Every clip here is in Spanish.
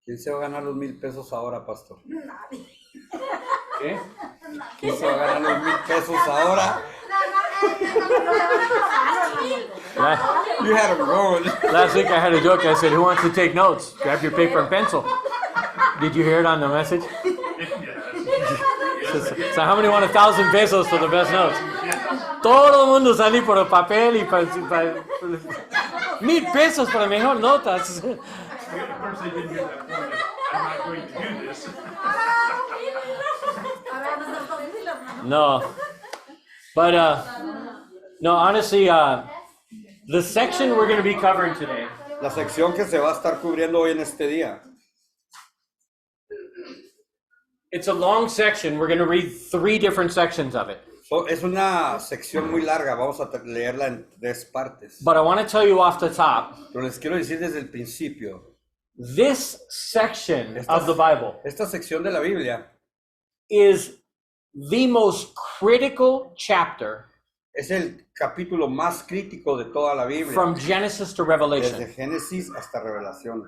¿Quién se va a ganar los 1,000 pesos ahora, pastor? Nadie. ¿Qué? ¿Quién se va a ganar los 1,000 pesos ahora? You had a roll. Last week I had a joke. I said, "Who wants to take notes? Grab your paper and pencil." Did you hear it on the message? So how many want 1,000 pesos for the best notes? Todo el mundo salí por el papel y para 1,000 pesos para mejor notas. Of course, they didn't get that point. I'm not going to do this. No, but no, honestly, the section we're going to be covering today La sección que se va a estar cubriendo hoy en este día. it's a long section. We're going to read 3 different sections of it. Es una sección muy larga, vamos a leerla en 3 partes. But I want to tell you off the top, Pero les quiero decir desde el principio, this section of the Bible esta sección de la Biblia is the most critical chapter es el capítulo más crítico de toda la Biblia, from Genesis to desde Revelation. Génesis hasta Revelaciones.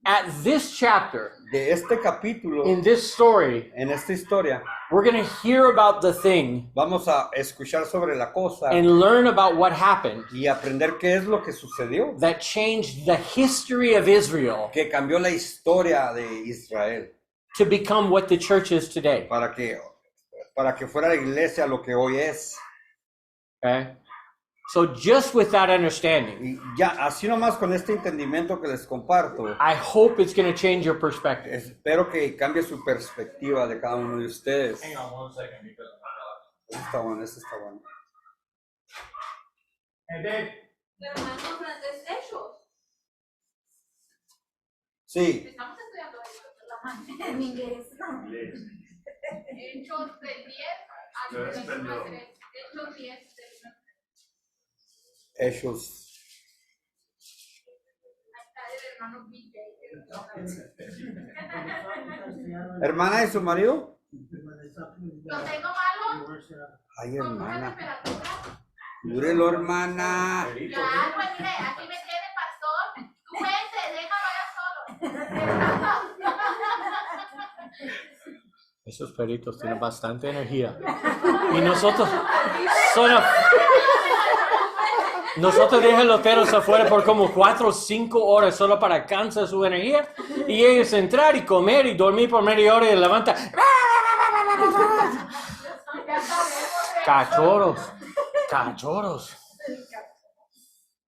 At this chapter, De este capítulo, in this story, en esta historia, we're going to hear about the thing vamos a escuchar sobre la cosa and learn about what happened y aprender qué es lo que sucedió, that changed the history of Israel que cambió la historia de Israel to become what the church is today. para que fuera la iglesia lo que hoy es. Okay? So just with that understanding, Y ya, así nomás con este entendimiento que les comparto, I hope it's going to change your perspective. espero que cambie su perspectiva de cada uno de ustedes. Hang on 1 second because Este está bueno, este está bueno. Hey, Dave. Hermano francés, Hechos. Sí, Estamos estudiando Hechos, en inglés. Hechos del 10 al 3. Hechos 10 del 1. Hechos. Acá el hermano BJ. ¿Hermana y su marido? Lo tengo malo. Ay, Con una hermana. temperatura. Dúrelo, hermana. Ya, pues mire, aquí me tiene pastor. Tú vente, déjalo allá solo. Esos perritos tienen bastante energía. Y nosotros dejan los perros afuera por como 4 o 5 horas solo para cansar su energía. Y ellos entrar y comer y dormir por media hora y levantar. Cachorros.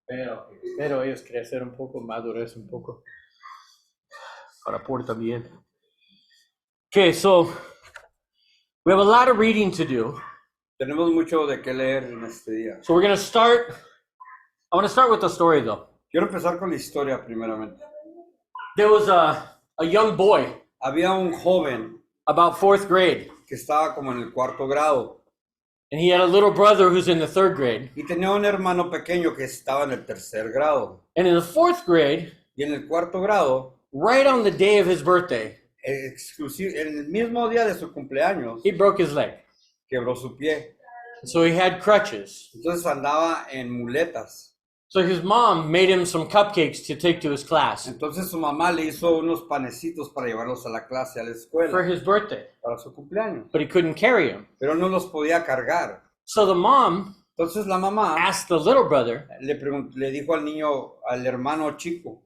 Pero ellos crecer un poco, madurez un poco. Para portar bien. Okay, so we have a lot of reading to do. Tenemos mucho de qué leer en este día. So we're going to start. I want to start with the story though. Quiero empezar con la historia primeramente. There was a young boy, Había un joven about 4th grade, que estaba como en el 4º grado and he had a little brother who's in the 3rd grade. y tenía un hermano pequeño que estaba en el 3er grado. And in the 4th grade, Y en el 4º grado, right on the day of his birthday, en el mismo día de su cumpleaños, he broke his leg. quebró su pie. So he had crutches. Entonces andaba en muletas. So his mom made him some cupcakes to take to his class Entonces su mamá le hizo unos panecitos para llevarlos a la clase, a la for escuela, his birthday, para su cumpleaños. but he couldn't carry them. Pero no los podía cargar. So the mom Entonces la mamá asked the little brother, le dijo al niño, al hermano chico,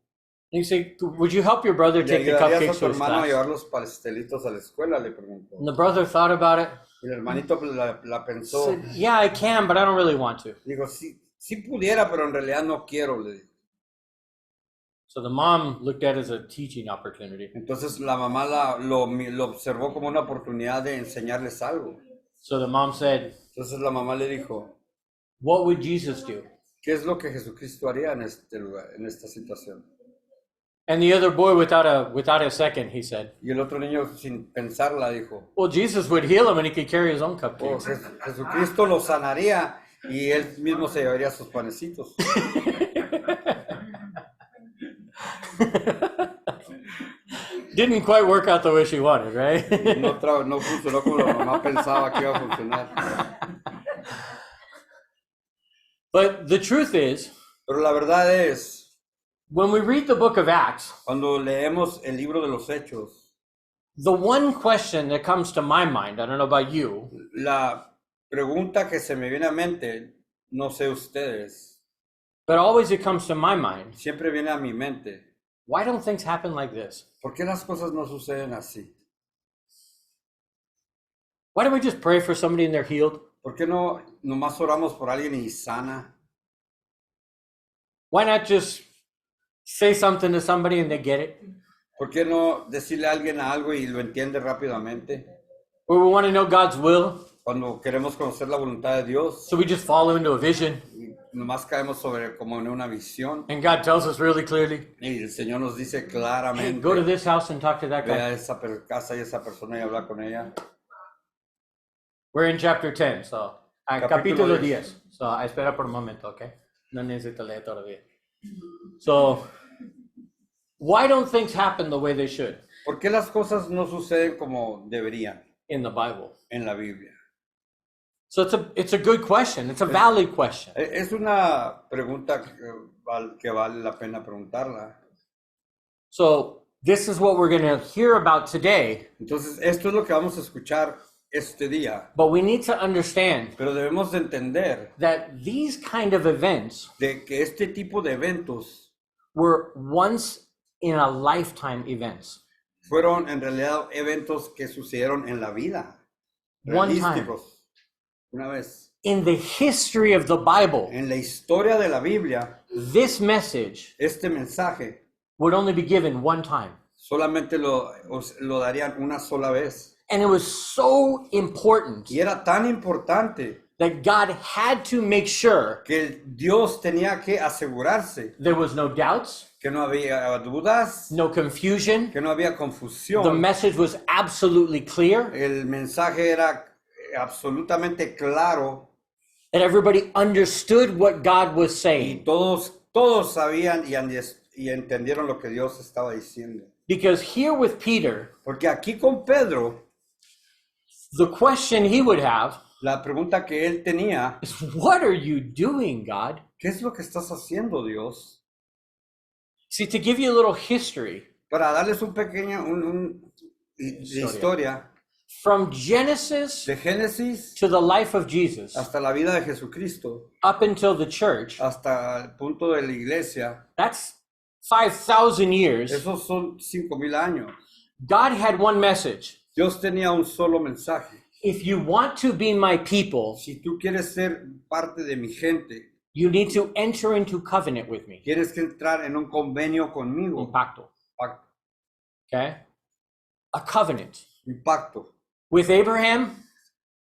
he said, "Would you help your brother ¿le take the ayudarías a cupcakes tu to his hermano a class?" llevar los pastelitos a la escuela? Le preguntó. And the brother thought about it. Y el hermanito pues, la pensó. Said, "Yeah, I can, but I don't really want to." Dijo, sí pudiera, pero en realidad no quiero, le dijo. So the mom looked at it as a teaching opportunity. Entonces la mamá lo observó como una oportunidad de enseñarles algo. So the mom said, Entonces la mamá le dijo, "What would Jesus do?" ¿qué es lo que Jesucristo haría en este lugar, en esta situación? And the other boy, without a second, he said, Y el otro niño sin pensarla dijo, "Well, Jesus would heal him and he could carry his own oh, cupcakes." Jesucristo lo sanaría y él mismo se llevaría sus panecitos. Didn't quite work out the way she wanted, right? No funcionó como la mamá pensaba que iba a funcionar. But the truth is, Pero la verdad es, when we read the book of Acts, Cuando leemos el libro de los Hechos, the one question that comes to my mind, I don't know about you, la pregunta que se me viene a mente, no sé ustedes, but always it comes to my mind, siempre viene a mi mente. why don't things happen like this? ¿Por qué las cosas no suceden así? Why don't we just pray for somebody and they're healed? ¿Por qué no nomás oramos por alguien y sana? Why not just say something to somebody and they get it? ¿Por qué no decirle a alguien algo y lo entiende rápidamente? Or we want to know God's will, Cuando queremos conocer la voluntad de Dios, so we just follow into a vision, y nomás caemos sobre como en una visión and God tells us really clearly, y el Señor nos dice hey, claramente, go to this house and talk to that ve guy. a esa casa y esa persona y habla con ella. We're in chapter 10, so Capítulo capítulo 10. So espera por un momento, okay? No necesito leer todavía. So, why don't things happen the way they should ¿Por qué las cosas no suceden como deberían in the Bible? en la Biblia? So it's a good question. It's a valid question. Es una pregunta que vale la pena preguntarla. So this is what we're going to hear about today, Entonces, esto es lo que vamos a escuchar este día, but we need to understand pero debemos de entender that these kind of events de que este tipo de eventos were once in a lifetime events. fueron en realidad eventos que sucedieron en la vida, One time. realísticos. Una vez, In the history of the Bible, en la historia de la Biblia, this message este mensaje would only be given one time. solamente lo darían una sola vez. And it was so important Y era tan importante that God had to make sure que Dios tenía que asegurarse there was no doubts, que no había dudas, no confusion. que no había The confusión. message was absolutely clear, El mensaje era absolutamente claro that everybody understood what God was y saying. todos sabían y entendieron lo que Dios estaba diciendo. Because here with Peter, Porque aquí con Pedro, the question he would have la pregunta que él tenía, is, what are you doing, God? ¿qué es lo que estás haciendo, Dios? See, to give you a little history, Para darles un pequeño de historia from Genesis de Génesis to the life of Jesus, hasta la vida de Jesucristo, up until the church, hasta el punto de la iglesia, that's 5,000 years. esos son 5,000 años. God had one message. Dios tenía un solo mensaje. If you want to be my people, Si tú quieres ser parte de mi gente, you need to enter into covenant with me. tienes que entrar en un convenio conmigo. Un pacto. Pacto. Okay? A covenant. Un pacto. With Abraham,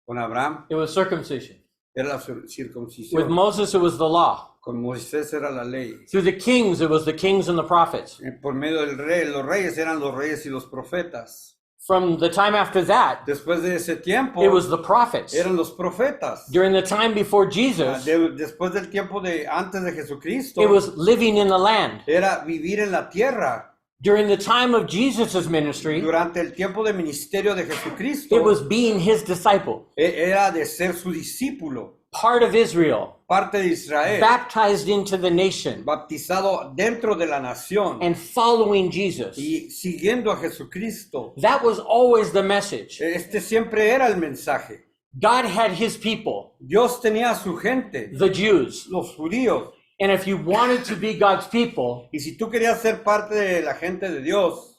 Con Abraham it was circumcision. era la With circuncisión. Moses, it was the law. Con Moisés era la ley. Through the kings, it was the kings and the prophets. Por medio del rey, los reyes eran los reyes y los profetas. From the time after that, Después de ese tiempo, it was the prophets. eran los profetas. During the time before Jesus, Después del tiempo de antes de Jesucristo, it was living in the land. era vivir en la tierra. During the time of Jesus' ministry, Durante el tiempo de ministerio de Jesucristo, it was being his disciple, era de ser su discípulo, part of Israel, parte de Israel, baptized into the nation, baptizado dentro de la nación and following Jesus. y siguiendo a Jesucristo. That was always the message. Este siempre era el mensaje. God had his people, Dios tenía a su gente, the Jews. los judíos. And if you wanted to be God's people, Y si tú querías ser parte de la gente de Dios,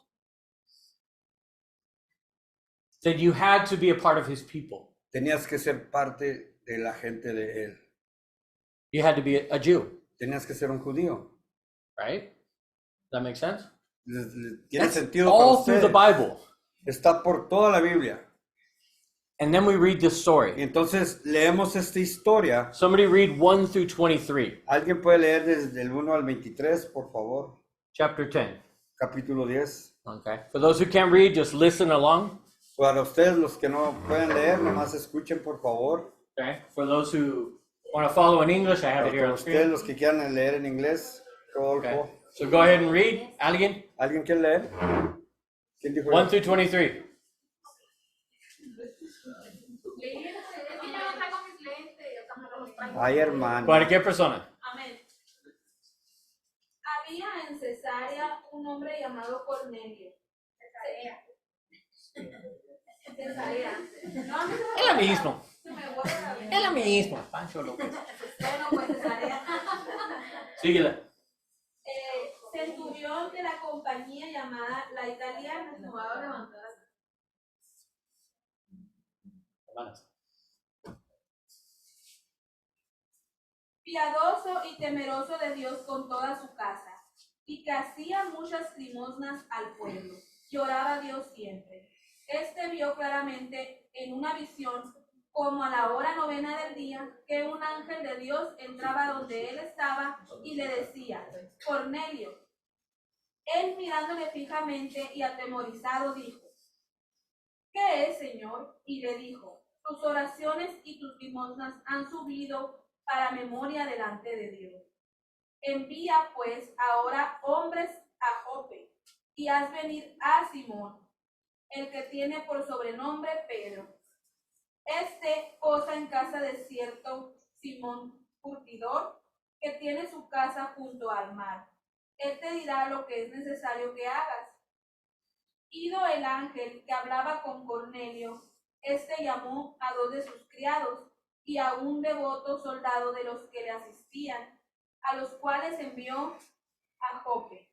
then you had to be a part of his people. tenías que ser parte de la gente de Él. You had to be a Jew, Tenías que ser un judío. right? Does that make sense? Tiene That's sentido para all through the ustedes. Bible. Está por toda la Biblia. And then we read this Y story. entonces leemos esta historia. Somebody read 1 through 23, ¿Alguien puede leer desde el 1 al 23, por favor? chapter 10. Capítulo 10. Okay. For those who can't read, just listen along. Para ustedes, los que no pueden leer, nomás escuchen, por favor. Okay. For those who want to follow in English, I have it here Para on ustedes, screen. los que quieran leer en inglés, Rodolfo. Okay. So go ahead and read. Alguien? ¿Alguien quiere leer? ¿Quién dijo 1 eso? through 23. Es que yo no traigo mis lentes, yo tampoco los traigo. Ay, hermano. Cualquier persona. Amén. Había en Cesarea un hombre llamado Cornelio. Cesarea. No, no, Es lo mismo. se me borra la mente. Es lo mismo. Pancho López. Bueno, pues Cesarea. Síguela. Centurión de la compañía llamada La Italiana. No va a levantar. Hermanas. Piadoso y temeroso de Dios con toda su casa, y que hacía muchas limosnas al pueblo, y oraba a Dios siempre. Este vio claramente en una visión, como a la hora 9 del día, que un ángel de Dios entraba donde él estaba y le decía: Cornelio. Él, mirándole fijamente y atemorizado, dijo: ¿Qué es, Señor? Y le dijo: tus oraciones y tus limosnas han subido para memoria delante de Dios. Envía pues ahora hombres a Jope, y haz venir a Simón, el que tiene por sobrenombre Pedro. Este posa en casa de cierto Simón curtidor, que tiene su casa junto al mar. Él te dirá lo que es necesario que hagas. Ido el ángel que hablaba con Cornelio, este llamó a 2 de sus criados y a un devoto soldado de los que le asistían, a los cuales envió a Jope,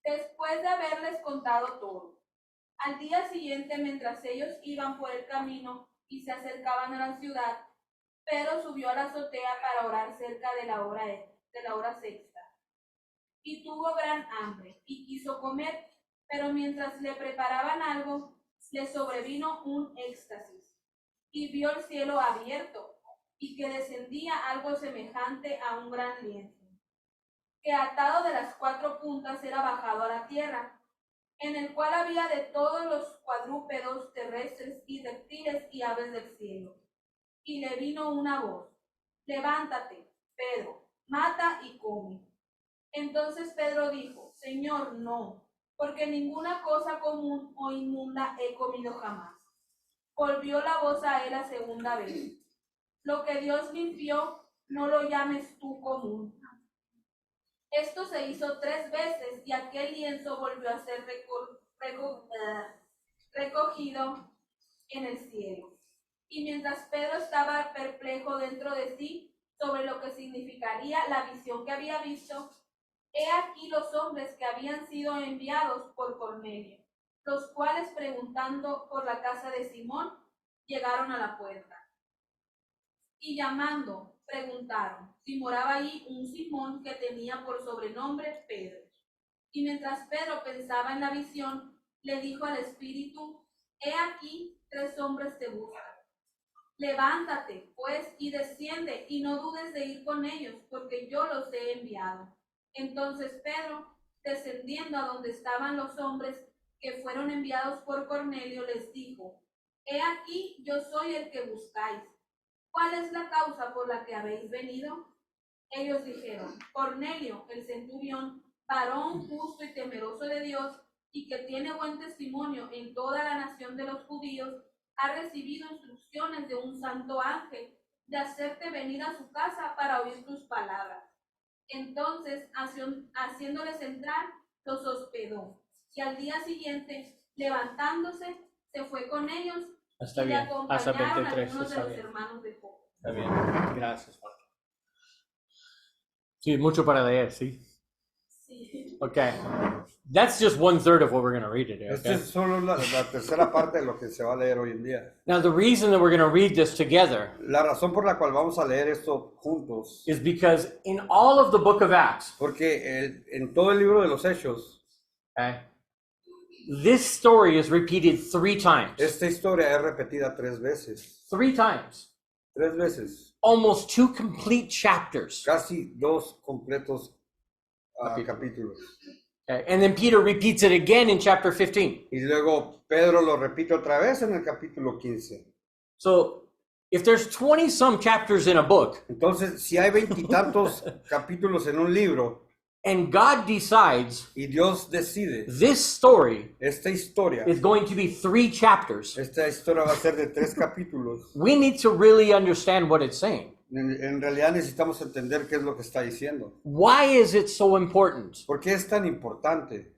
después de haberles contado todo. Al día siguiente, mientras ellos iban por el camino y se acercaban a la ciudad, Pedro subió a la azotea para orar cerca de la hora sexta. Y tuvo gran hambre y quiso comer, pero mientras le preparaban algo, le sobrevino un éxtasis, y vio el cielo abierto, y que descendía algo semejante a un gran lienzo, que atado de las 4 puntas era bajado a la tierra, en el cual había de todos los cuadrúpedos terrestres y reptiles y aves del cielo. Y le vino una voz: levántate, Pedro, mata y come. Entonces Pedro dijo: Señor, no, porque ninguna cosa común o inmunda he comido jamás. Volvió la voz a él la segunda vez: lo que Dios limpió, no lo llames tú común. Esto se hizo 3 veces, y aquel lienzo volvió a ser recogido en el cielo. Y mientras Pedro estaba perplejo dentro de sí sobre lo que significaría la visión que había visto, he aquí los hombres que habían sido enviados por Cornelio, los cuales, preguntando por la casa de Simón, llegaron a la puerta. Y llamando, preguntaron si moraba allí un Simón que tenía por sobrenombre Pedro. Y mientras Pedro pensaba en la visión, le dijo al Espíritu: he aquí 3 hombres te buscan. Levántate, pues, y desciende, y no dudes de ir con ellos, porque yo los he enviado. Entonces Pedro, descendiendo a donde estaban los hombres que fueron enviados por Cornelio, les dijo: he aquí, yo soy el que buscáis. ¿Cuál es la causa por la que habéis venido? Ellos dijeron: Cornelio, el centurión, varón justo y temeroso de Dios, y que tiene buen testimonio en toda la nación de los judíos, ha recibido instrucciones de un santo ángel de hacerte venir a su casa para oír tus palabras. Entonces, haciéndoles entrar, los hospedó, y al día siguiente, levantándose, se fue con ellos. Está y le bien. Hasta acompañaron 23. algunos de Está los bien. hermanos de Job. Está bien. Gracias, Juan. Sí, mucho para leer, ¿sí? Sí. Okay. That's just 1/3 of what we're going to read today. Esta Okay? es solo la tercera parte de lo que se va a leer hoy en día. Now, the reason that we're going to read this together La razón por la cual vamos a leer esto juntos, is because in all of the book of Acts, porque en todo el libro de los Hechos, okay, this story is repeated 3 times. esta historia es repetida 3 veces. 3 times. 3 veces. Almost 2 complete chapters. Casi 2 completos capítulos. Okay? And then Peter repeats it again in chapter 15. Y luego Pedro lo repite otra vez en el capítulo 15. So if there's 20 some chapters in a book, Entonces, si hay 20 y tantos capítulos en un libro and God decides y Dios decide, this story esta historia is going to be 3 chapters, va a ser de 3 capítulos, we need to really understand what it's saying. En realidad necesitamos entender qué es lo que está diciendo. Why is it so important? ¿Por qué es tan importante?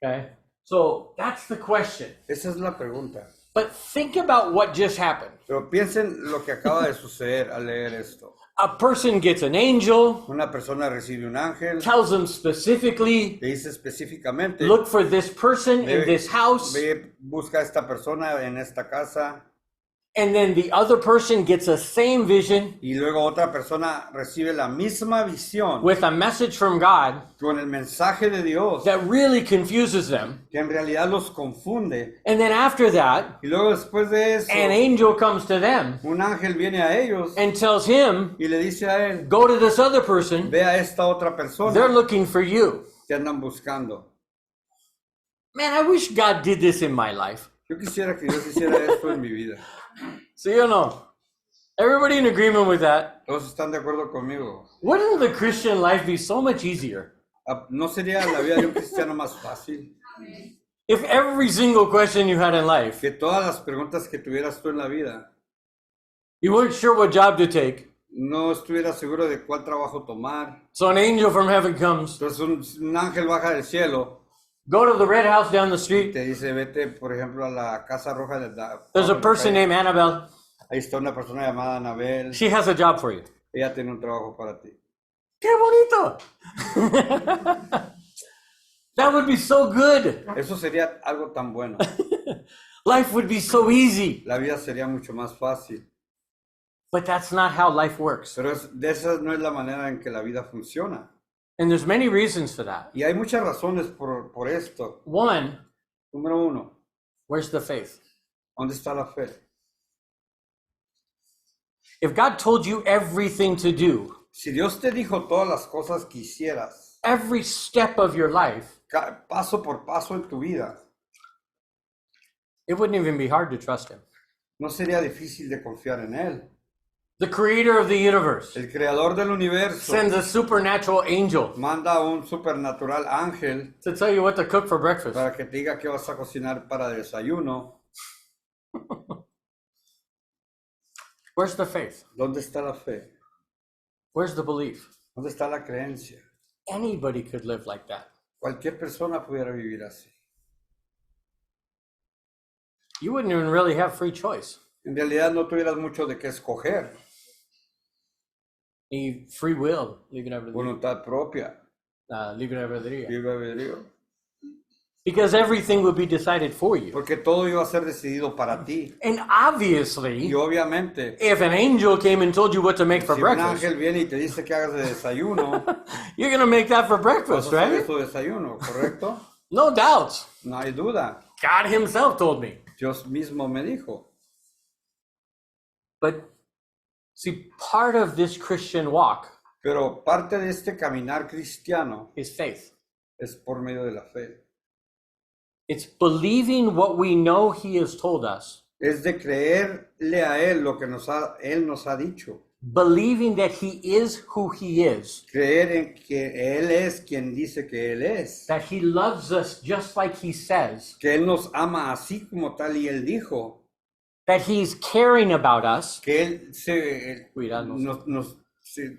Okay. So that's the question. Esa es la pregunta. But think about what just happened. Pero piensen lo que acaba de suceder al leer esto. A person gets an angel, Una persona recibe un ángel, tells them specifically, le dice específicamente, look for this person in this house, ve, busca a esta persona en esta casa, and then the other person gets a same vision y luego otra persona recibe la misma visión with a message from God con el mensaje de Dios, that really confuses them. que en realidad los confunde. And then after that, Y luego después de eso, an angel comes to them un ángel viene a ellos and tells him, y le dice a él, go to this other person, ve a esta otra they're persona looking for you. que andan buscando. Man, I wish God did this in my life. Yo quisiera que Dios hiciera esto en mi vida. ¿Sí o no? Everybody in agreement with that? ¿Todos están de acuerdo conmigo? Wouldn't the Christian life be so much easier ¿No sería la vida de un cristiano más fácil? if every single question you had in life, Que todas las preguntas que tuvieras tú en la vida, you weren't sure what job to take, no estuvieras seguro de cuál trabajo tomar? so an angel from heaven comes, Entonces un ángel baja del cielo go to the red house down the y street, te dice, vete, por ejemplo, a la Casa Roja de there's a person named Annabelle, Ahí está una persona llamada Anabel. she has a job for you. Ella tiene un trabajo para ti. ¡Qué bonito! That would be so good. Eso sería algo tan bueno. Life would be so easy. La vida sería mucho más fácil. But that's not how life works. Pero de esa no es la manera en que la vida funciona. And there's many reasons for that. Y hay muchas razones por esto. One, Número uno, where's the faith? ¿dónde está la fe? If God told you everything to do, Si Dios te dijo todas las cosas que hicieras, every step of your life, paso por paso en tu vida, it wouldn't even be hard to trust Him. no sería difícil de confiar en Él. The creator of the universe El creador del universo sends a supernatural angel manda a un supernatural ángel to tell you what to cook for breakfast. para que te diga qué vas a cocinar para desayuno. Where's the faith? ¿Dónde está la fe? Where's the belief? ¿Dónde está la creencia? Anybody could live like that. Cualquier persona pudiera vivir así. You wouldn't even really have free choice. En realidad no tuvieras mucho de qué escoger. Ni free will, libre albedrío. Voluntad propia, Libre albedrío. libre albedrío. Because everything would be decided for you. Porque todo iba a ser decidido para ti. And obviously, Y obviamente, if an angel came and told you what to make for si un breakfast, ángel viene y te dice que hagas de desayuno, you're going to make that for vas breakfast, a hacer right? tu desayuno, ¿correcto? No doubts. No hay duda. God Himself told me. Dios mismo me dijo. But see, part of this Christian walk Pero parte de este caminar cristiano is faith. es por medio de la fe. It's believing what we know He has told us, Es de creerle a Él lo que Él nos ha dicho. believing that He is who He is, Creer en que Él es quien dice que Él es. that He loves us just like He says, Que Él nos ama así como tal y Él dijo. that He's caring about us, Que Él Cuidarnos.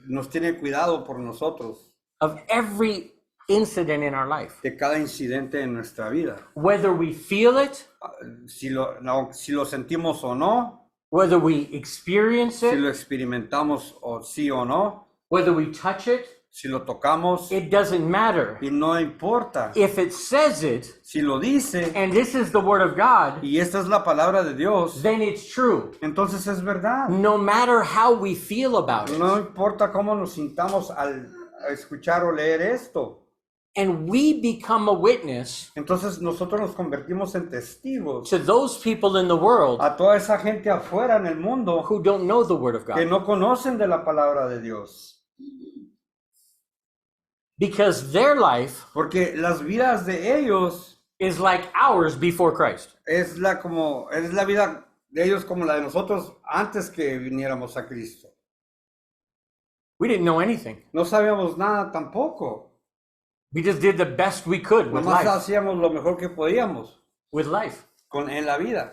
nos tiene cuidado por nosotros. of every incident in our life, De cada incidente en nuestra vida. whether we feel it, Si lo sentimos o no. whether we experience Si lo it, experimentamos o sí o no. whether we touch it, Si lo tocamos. it doesn't matter. Y no importa. If it says it, Si lo dice. and this is the word of God, Y esta es la palabra de Dios. then it's true. Entonces es verdad. No matter how we feel about it. No importa cómo nos sintamos al escuchar o leer esto. And we become a witness Entonces nosotros nos convertimos en testigos to those people in the world a toda esa gente afuera en el mundo who don't know the word of que God. no conocen de la palabra de Dios. Because their life Porque las vidas de ellos is like ours before Christ. es la vida de ellos como la de nosotros antes que viniéramos a Cristo. We didn't know anything. No sabíamos nada tampoco. We just did the best we could with Nomás life. hacíamos lo mejor que podíamos With life. en la vida.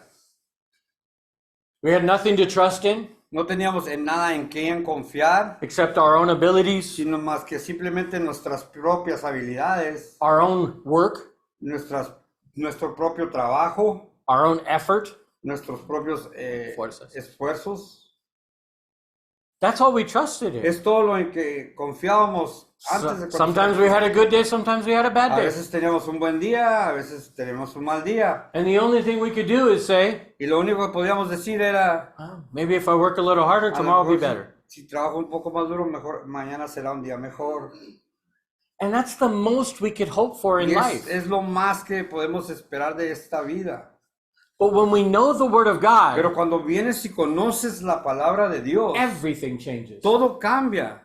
We had nothing to trust in. No teníamos en nada en quién confiar, except our own abilities, sino más que simplemente nuestras propias habilidades, our own work, nuestro propio trabajo, our own effort. nuestros propios Fuerzas. esfuerzos. That's all we trusted in. Es todo lo en que confiábamos antes de Sometimes we had a good day, sometimes we had a bad A day. veces teníamos un buen día, a veces tenemos un mal día. And the only thing we could do is say, Y lo único que podíamos decir era, "Oh, maybe if I work a little harder, a lo tomorrow will be mejor better." si trabajo un poco más duro, mejor mañana será un día mejor. And that's the most we could hope for in Y life. es lo más que podemos esperar de esta vida. But when we know the Word of God, Pero cuando vienes y conoces la palabra de Dios, everything changes. todo cambia.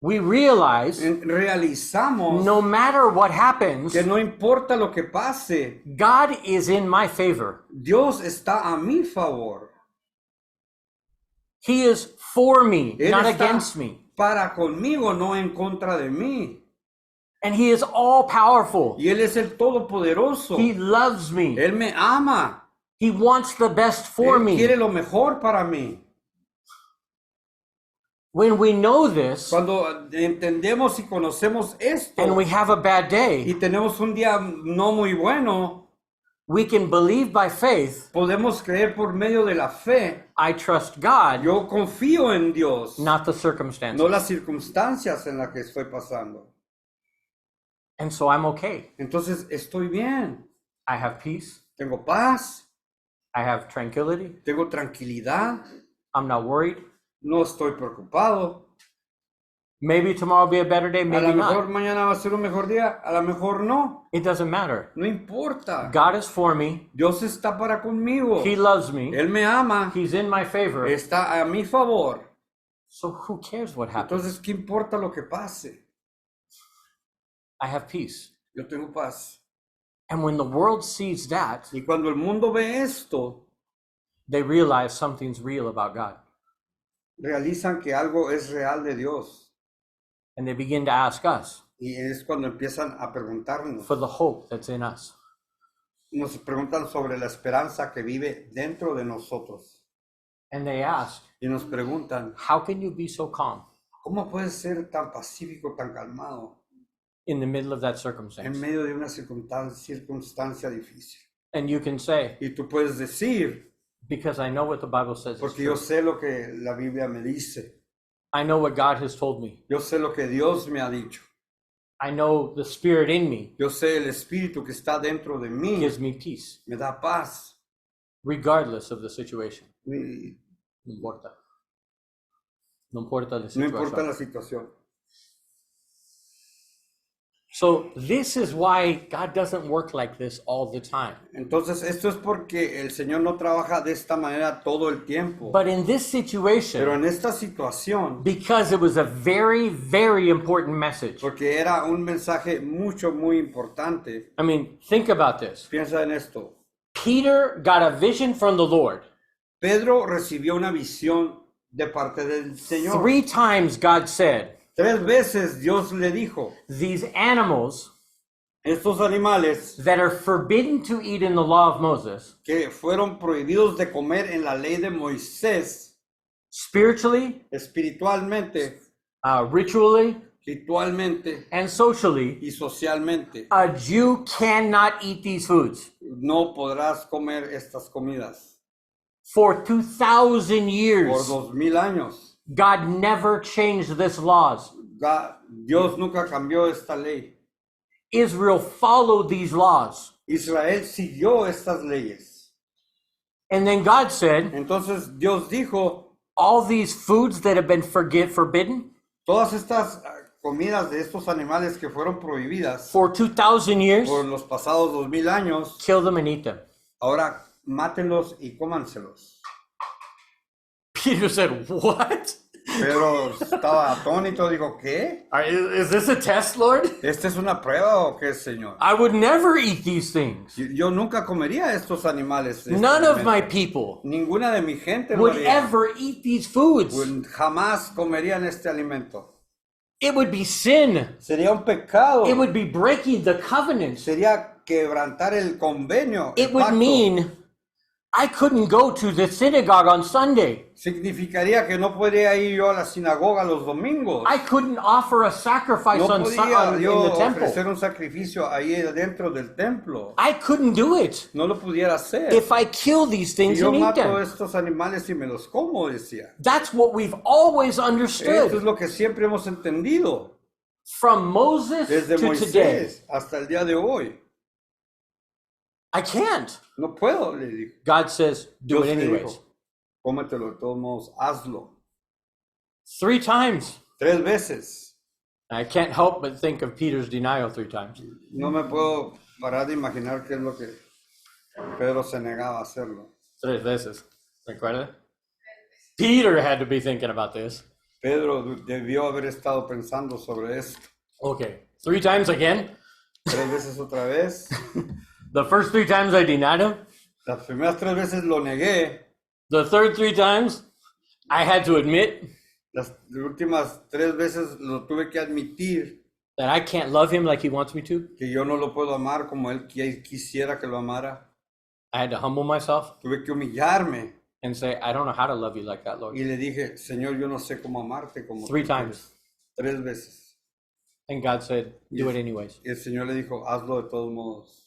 We realize Realizamos no matter what happens, que no importa lo que pase, God is in my favor. Dios está a mi favor. He is for me, Él not está against me. para conmigo, no en contra de mí. And He is all powerful. Y Él es el Todopoderoso. He loves me. Él me ama. He wants the best for Él me. quiere lo mejor para mí. When we know this Cuando entendemos y conocemos esto and we have a bad y day, tenemos un día no muy bueno, we can believe by faith, podemos creer por medio de la fe. I trust God, Yo confío en Dios, not the circumstances. no las circunstancias en las que estoy pasando. And so I'm okay. Entonces estoy bien. I have peace. Tengo paz, I have tranquility. tengo tranquilidad, I'm not worried. no estoy preocupado. Maybe tomorrow will be a better day, A maybe lo mejor not. mañana va a ser un mejor día, a lo mejor no. It doesn't matter. No importa. God is for me. Dios está para conmigo. He loves me. Él me ama. He's in my favor. Está a mi favor. So who cares what happens? Entonces, ¿qué importa lo que pase? I have peace. Yo tengo paz. And when the world sees that, Y cuando el mundo ve esto, they realize something's real about God. realizan que algo es real de Dios. And they begin to ask us Y es cuando empiezan a preguntarnos. for the hope that's in us. Nos preguntan sobre la esperanza que vive dentro de nosotros. And they ask, Y nos preguntan, how can you be so calm ¿cómo puedes ser tan pacífico, tan calmado in the middle of that en circumstance? medio de una circunstancia difícil? And you can say, Y tú puedes decir, because I know what the Bible says is porque yo true. sé lo que la Biblia me dice. I know what God has told me. Yo sé lo que Dios me ha dicho. I know the Spirit in me Yo sé el espíritu que está dentro de mí. gives me peace, Me da paz. regardless of the situation. Y No importa. No importa la no importa situación. la situación. So this is why God doesn't work like this all the time. Entonces, esto es porque el Señor no trabaja de esta manera todo el tiempo. But in this Pero situation, en esta situación, because it was a very, very important message. porque era un mensaje muy importante, I mean, think about this. piensa en esto. Peter got a vision from the Lord. Pedro recibió una visión de parte del Señor. 3 times God said, 3 veces Dios le dijo, these animals estos animales that are forbidden to eat in the law of Moses, que fueron prohibidos de comer en la ley de Moisés, spiritually, espiritualmente, ritually, ritualmente and socially, y socialmente, a Jew cannot eat these foods. no podrás comer estas comidas. For 2,000 Por years, 2000 años, God never changed this laws. Dios nunca cambió esta ley. Israel followed these laws. Israel siguió estas leyes. And then God said, Entonces Dios dijo, all these foods that have been forbidden todas estas comidas de estos animales que fueron prohibidas for 2,000 years, por los pasados 2000 años, kill them and eat them. ahora mátenlos y cómanselos. Peter said, what? Pero estaba atónito, dijo, ¿qué? Is this a test, Lord? ¿Esta es una prueba o qué, Señor? I would never eat these things. Yo nunca comería estos animales. None of my people Ninguna de mi gente lo would haría. ever eat these foods. Jamás comerían este alimento. It would be sin. Sería un pecado. It would be breaking the covenant. Sería quebrantar el convenio. It el would pacto. mean I couldn't go to the synagogue on Sunday. Significaría que no podría ir yo a la sinagoga los domingos. I couldn't offer a sacrifice No in podía yo the ofrecer temple. un sacrificio ahí dentro del templo. I couldn't do it No lo pudiera hacer. if I kill these Si things yo and eat mato them. estos animales y me los como, decía. That's what we've always Esto es understood lo que siempre hemos entendido. from Moses Desde to today. Moisés hasta el día de hoy. I can't. No puedo, le dijo. God says, do Dios it le anyways. dijo, cómetelo de todos modos, hazlo. 3 times. 3 veces. I can't help but think of Peter's denial 3 times. No me puedo parar de imaginar qué es lo que Pedro se negaba a hacerlo. 3 veces. ¿Recuerda? Peter had to be thinking about this. Pedro debió haber estado pensando sobre esto. Okay. 3 times again. 3 veces otra vez. The first 3 times I denied him. Las primeras 3 veces lo negué. The third 3 times I had to admit Las últimas 3 veces lo tuve que admitir that I can't love him like he wants me to. que yo no lo puedo amar como él quisiera que lo amara. I had to humble myself Tuve que humillarme and say, I don't know how to love you like that, Lord. y le dije, Señor, yo no sé cómo amarte como 3 tú times. quieres. 3 veces. And God said, do it anyways. Y el Señor le dijo, hazlo de todos modos.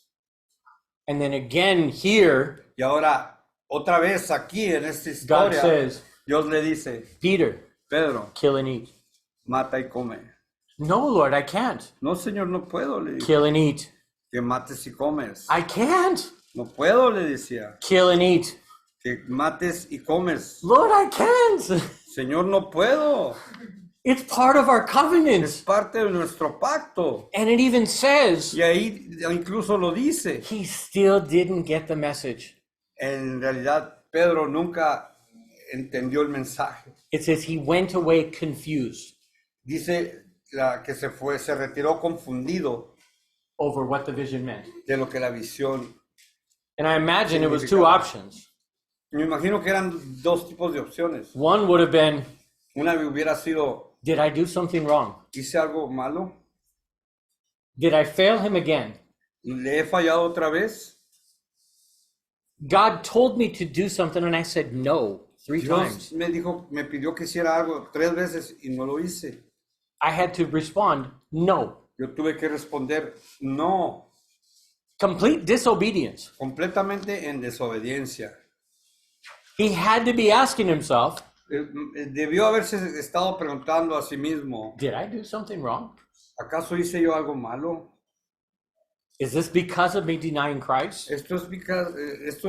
And then again here, Y ahora, otra vez aquí en esta God historia, says, Dios le dice, Peter, Pedro, kill and eat. mata y come. No, Lord, I can't. No, Señor, no puedo, le dije, Kill and eat. que mates y comes. I can't. No puedo, le decía, Kill and eat. que mates y comes. Lord, I can't. Señor, no puedo. It's part of our Es covenant. parte de nuestro pacto. And it even says Y ahí incluso lo dice. he still didn't get the message. En realidad, Pedro nunca entendió el mensaje. It says he went away confused Dice que se retiró confundido over what the vision meant. de lo que la visión. And I imagine it was 2 Significaba. options. Me imagino que eran 2 tipos de opciones. One would have been, Una hubiera sido, did I do something wrong? hice algo malo, Did I fail him again? le he fallado otra vez. God told me to do something and I said no 3 Dios times. me pidió que hiciera algo 3 veces y no lo hice. I had to respond no. Yo tuve que responder no, Complete disobedience. completamente en desobediencia. He had to be asking himself, Debió haberse estado preguntando a sí mismo, did I do something wrong? ¿acaso hice yo algo malo? Is this because of me denying Christ Esto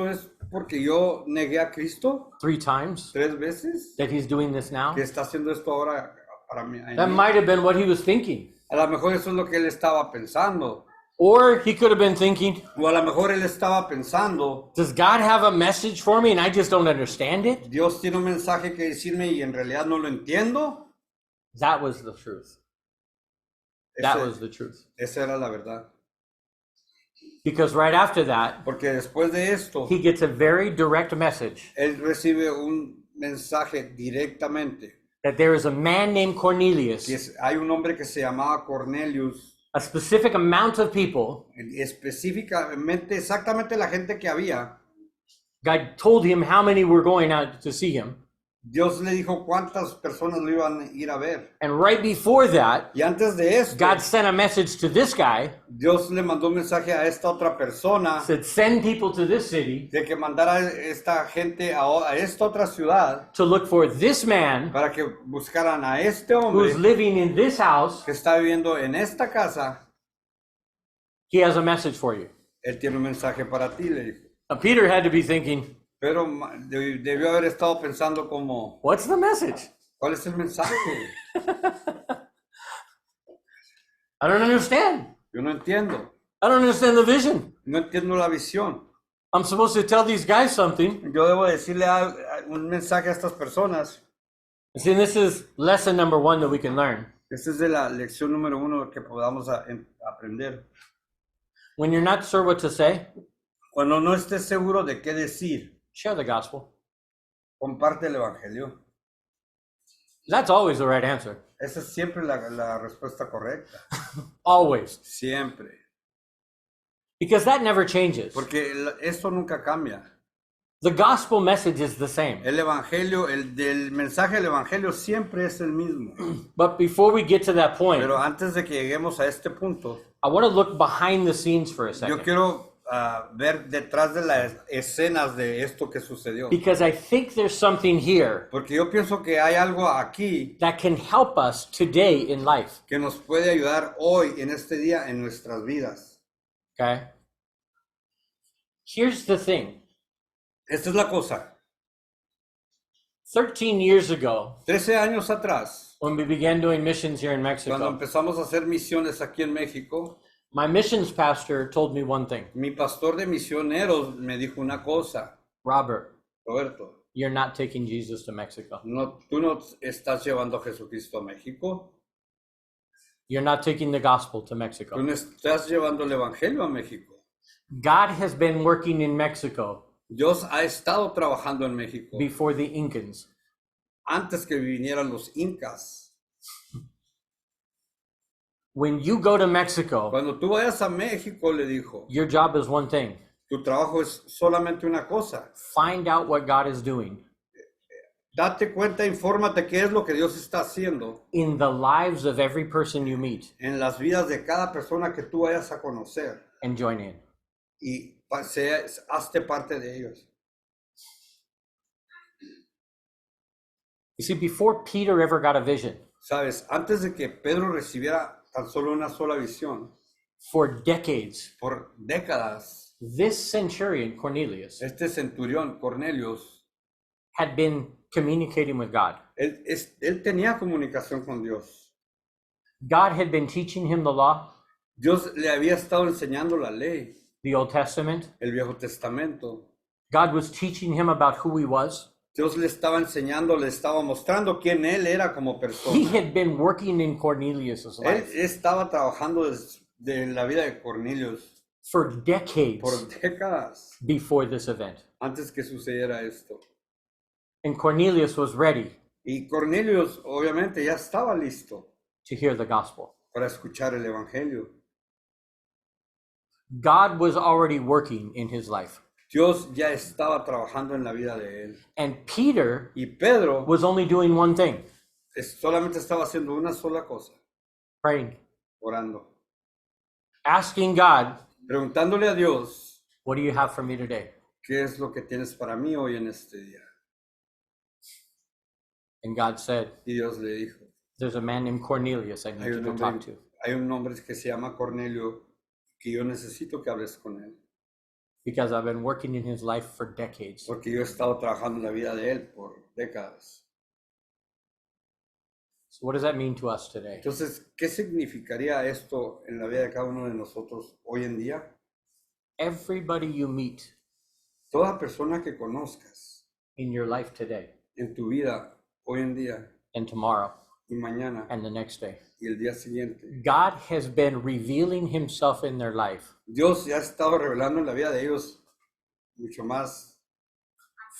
es porque yo negué a Cristo 3 times 3 veces, that he's doing this now? que está haciendo esto ahora para mí. That might have been what he was thinking. A lo mejor eso es lo que él estaba pensando. Or he could have been thinking, O a lo mejor él estaba pensando, does God have a message for me and I just don't understand it? Dios tiene un mensaje que decirme y en realidad no lo entiendo. That was the truth. That was the truth. Esa era la verdad. Because right after that, Porque después de esto, he gets a very direct message él recibe un mensaje directamente. that there is a man named Cornelius, Hay un hombre que se llamaba Cornelius, a specific amount of people. específicamente, exactamente la gente que había. God told him how many were going out to see him. Dios le dijo cuántas personas lo iban a ir a ver. And right before that, Y antes de esto, God sent a message to this guy, Dios le mandó un mensaje a esta otra persona said, send people to this city de que mandara a esta gente a esta otra ciudad to look for this man para que buscaran a este who's hombre living in this house. que está viviendo en esta casa. He has a message for you. Él tiene un mensaje para ti, le dijo. Now, Peter had to be thinking, Pero debió haber estado pensando como, what's the message? ¿cuál es el mensaje? I don't understand. Yo no entiendo. I don't understand the vision. No entiendo la visión. I'm supposed to tell these guys something. Yo debo decirle un mensaje a estas personas. See, this is lesson number 1 that we can learn. Esta es de la lección número 1 que podamos aprender. When you're not sure what to say, Cuando no estés seguro de qué decir, share the gospel. comparte el evangelio. That's always the right answer. Esa es siempre la respuesta correcta. Always. Siempre. Because that never changes. Porque esto nunca cambia. The gospel message is the same. El evangelio, el del mensaje del evangelio siempre es el mismo. But before we get to that point, Pero antes de que lleguemos a este punto, I want to look behind the scenes for a yo second. quiero ver detrás de las escenas de esto que sucedió. Because I think there's something here Porque yo pienso que hay algo aquí that can help us today in life. que nos puede ayudar hoy, en este día, en nuestras vidas. Okay? Here's the thing. Esta es la cosa. 13 years ago, 13 años atrás, when we began doing missions here in cuando Mexico, empezamos a hacer misiones aquí en México, my missions pastor told me one thing. mi pastor de misioneros me dijo una cosa: Robert, Roberto, you're not taking Jesus to Mexico. tú no estás llevando a Jesucristo a México, You're not taking the gospel to tú Mexico. no estás llevando el evangelio a México. God has been working in Mexico Dios ha estado trabajando en México before the Incans. antes que vinieran los incas. When you go to Mexico, Cuando tú vayas a México, le dijo, your job is one thing. tu trabajo es solamente una cosa. Find out what God is doing Date cuenta, infórmate qué es lo que Dios está haciendo in the lives of every person you meet en las vidas de cada persona que tú vayas a conocer and join in. y hazte parte de ellos. You see, before Peter ever got a vision, Sabes, antes de que Pedro recibiera tan solo una sola visión, for decades, por décadas, this centurion, Cornelius, este centurión, Cornelius, had been communicating with God. él tenía comunicación con Dios. God had been teaching him the law, Dios le había estado enseñando la ley, the Old Testament. el Viejo Testamento. God was teaching him about who he was. Dios le estaba enseñando, le estaba mostrando quién él era como He persona. had been working in Cornelius' Él life estaba trabajando de la vida de Cornelius for decades por décadas before this event. antes que sucediera esto. And Cornelius was ready Y Cornelius obviamente ya estaba listo to hear the gospel. para escuchar el evangelio. God was already working in his life. Dios ya estaba trabajando en la vida de él. And Peter Y Pedro was only doing one thing, solamente estaba haciendo una sola cosa, praying, orando, asking God, preguntándole a Dios, what do you have for me today? ¿qué es lo que tienes para mí hoy en este día? And God said, Y Dios le dijo, there's a man named Cornelius I need hay you un to talk to. hombre que se llama Cornelio que yo necesito que hables con él, Because I've been working in his life for decades. porque yo he estado trabajando en la vida de él por décadas. So what does that mean to us today? Entonces, ¿qué significaría esto en la vida de cada uno de nosotros hoy en día? Everybody you meet Toda persona que conozcas in your life today en tu vida hoy en día and tomorrow y mañana and the next day, y el día siguiente, God has been revealing himself in their life Dios ya ha estado revelando en la vida de ellos mucho más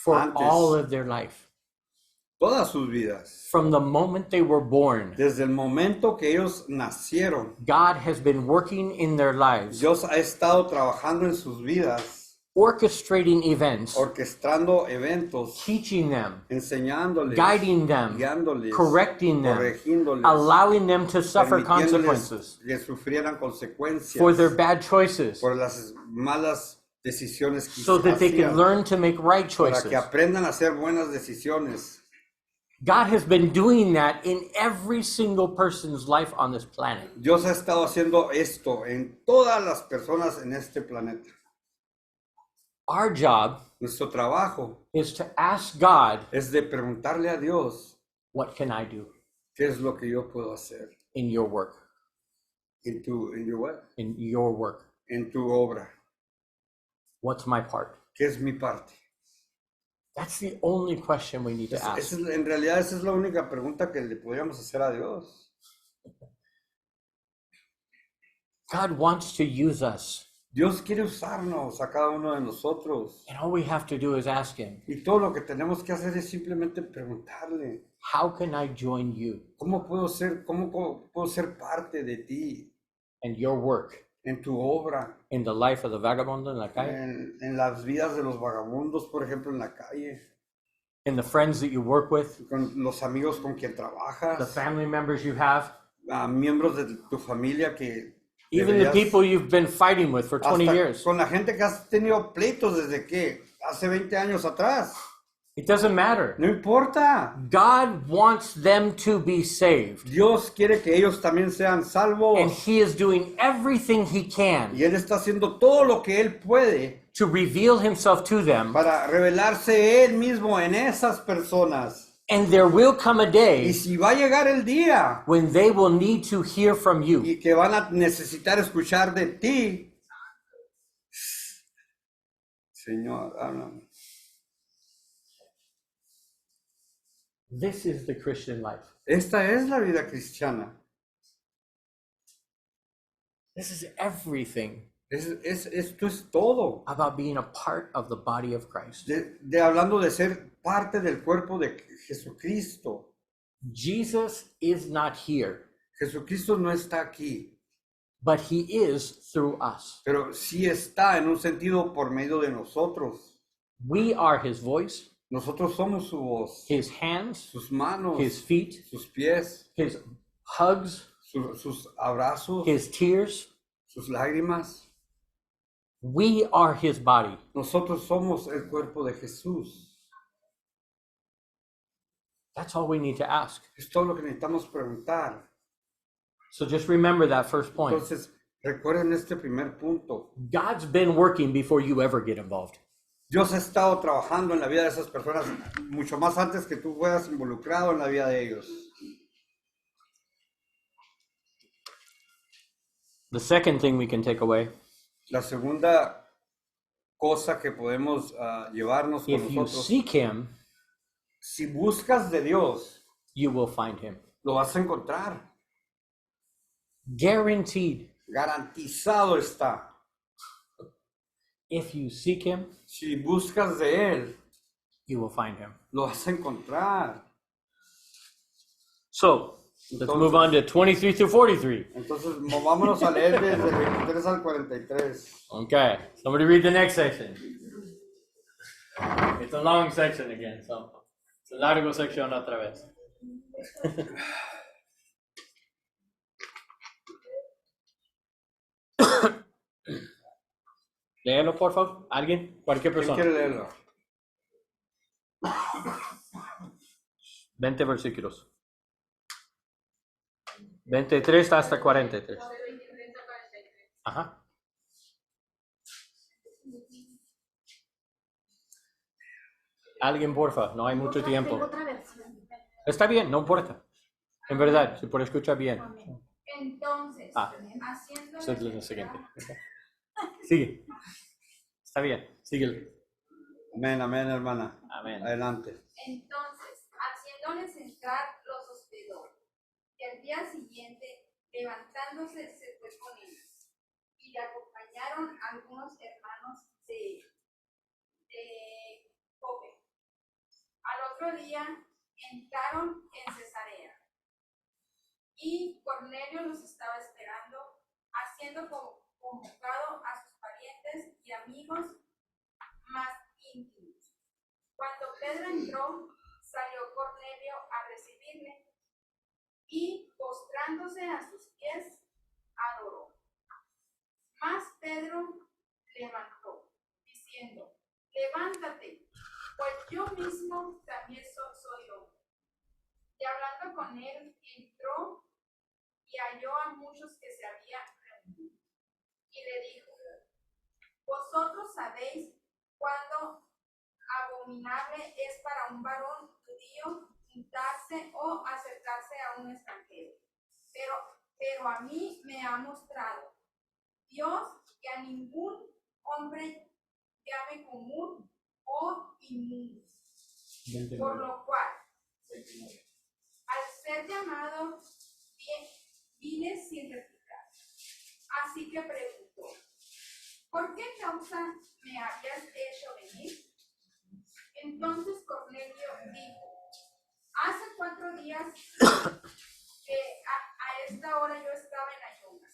for Antes. all of their life. todas sus vidas. From the moment they were born, Desde el momento que ellos nacieron, God has been working in their lives, Dios ha estado trabajando en sus vidas, orchestrating events, orquestando eventos, teaching them, enseñándoles, guiding them, guiándoles, correcting them, corrigiéndoles, allowing them to suffer permitiéndoles consequences que sufrieran consecuencias for their bad choices por las malas decisiones que so that they can hacían, learn to make right para choices. que aprendan a hacer buenas decisiones. God has been doing that in every single person's life on this planet. Dios ha estado haciendo esto en todas las personas en este planeta. Our job Nuestro trabajo is to ask God, es de preguntarle a Dios, what can I do ¿qué es lo que yo puedo hacer in your work? en your what? In your work. En tu obra? What's my part? ¿Qué es mi parte? That's the only question we need to ask. En realidad esa es la única pregunta que le podríamos hacer a Dios. God wants to use us, Dios quiere usarnos a cada uno de nosotros. and all we have to do is ask him, Y todo lo que tenemos que hacer es simplemente preguntarle, how can I join you cómo puedo ser parte de ti and your work en tu obra, in the life of the vagabundo en la calle, en las vidas de los vagabundos, por ejemplo, en la calle, in the friends that you work with, con los amigos con quien the trabajas, family members you have, a miembros de tu familia que even the deberías- people you've been fighting with for 20 hasta years. con la gente que has tenido pleitos desde que hace 20 años atrás. It doesn't matter. No importa. God wants them to be saved. Dios quiere que ellos también sean salvos. And He is doing everything He can Y Él está haciendo todo lo que Él puede to reveal Himself to them. para revelarse Él mismo en esas personas. And there will come a Y day si va a llegar el día when they will need to hear from you. y que van a necesitar escuchar de ti, Señor, háblame. This is the Christian life. Esta es la vida cristiana. This is everything Esto es todo. about being a part of the body of Christ. De hablando de ser parte del cuerpo de Jesucristo. Jesus is not here, Jesucristo no está aquí, but He is through us. pero sí está en un sentido por medio de nosotros. We are His voice, Nosotros somos su voz, His hands, sus manos, His feet, sus pies, His hugs, sus abrazos, His tears. sus lágrimas. We are His body. Nosotros somos el cuerpo de Jesús. That's all we need to ask. Es todo lo que necesitamos preguntar. So just remember that first point. Entonces, recuerden este primer punto. God's been working before you ever get involved. Dios ha estado trabajando en la vida de esas personas mucho más antes que tú fueras involucrado en la vida de ellos. The second thing we can take away, La segunda cosa que podemos llevarnos con if you nosotros, seek Him, si buscas de Dios, you will find Him. lo vas a encontrar. Guaranteed. Garantizado está. If you seek Him, Si buscas de Él, you will find Him. lo vas a encontrar. So let's move on to 23 through 43. Entonces, vámonos a leer desde el 23 al 43. Okay, somebody read the next section. It's a long section again, so it's a largo sección otra vez. Léelo, por favor. ¿Alguien? Cualquier ¿Quién persona. quiere leerlo? 20 versículos. 23 hasta 43. Ajá. Alguien, porfa, no hay mucho tiempo. Otra versión. Está bien, no importa. En verdad, si por escuchar bien. Entonces, haciendo Esa es la siguiente. Sigue. Está bien, sigue. Amén, amén, hermana. Amén. Adelante. Entonces, haciéndoles entrar, los hospedó. Y al día siguiente, levantándose, se fue con ellos. Y le acompañaron algunos hermanos de Jope. Al otro día, entraron en Cesarea. Y Cornelio los estaba esperando, haciendo convocado a sus parientes y amigos más íntimos. Cuando Pedro entró, salió Cornelio a recibirle y, postrándose a sus pies, adoró. Mas Pedro levantó, diciendo: levántate, pues yo mismo también soy hombre. Y hablando con él, entró y halló a muchos que se habían reunido. Y le dijo: vosotros sabéis cuándo abominable es para un varón judío juntarse o acercarse a un extranjero. Pero a mí me ha mostrado Dios que a ningún hombre llame común o inmundo. Por lo cual, al ser llamado, vine sin replicar. Así que preguntó: ¿por qué causa me habías hecho venir? Entonces Cornelio dijo: hace 4 días que a esta hora yo estaba en ayunas,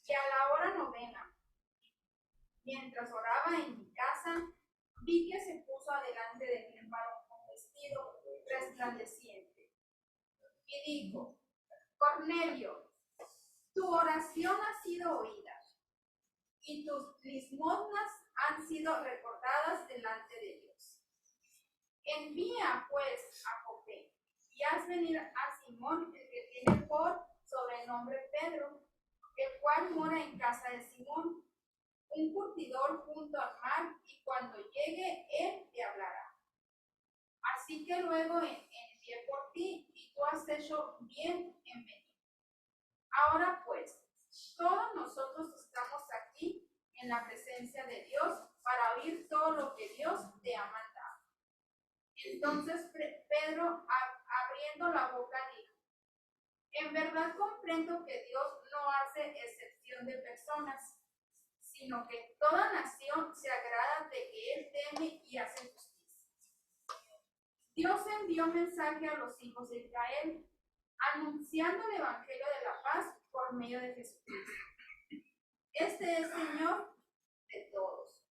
Y a la hora 9, mientras oraba en mi casa, vi que se puso adelante de mí un varón con vestido resplandeciente. Y dijo: Cornelio, tu oración ha sido oída, y tus limosnas han sido recordadas delante de Dios. Envía pues a Jope, y haz venir a Simón, el que tiene por sobrenombre Pedro, el cual mora en casa de Simón, un curtidor junto al mar, y cuando llegue él te hablará. Así que luego envié por ti, y tú has hecho bien en venir. Ahora pues, todos nosotros estamos aquí en la presencia de Dios para oír todo lo que Dios te ha mandado. Entonces Pedro, abriendo la boca, dijo: En verdad comprendo que Dios no hace excepción de personas, sino que toda nación se agrada de que Él teme y hace justicia. Dios envió mensaje a los hijos de Israel, anunciando el evangelio de la paz por medio de Jesucristo. Este es Señor de todos.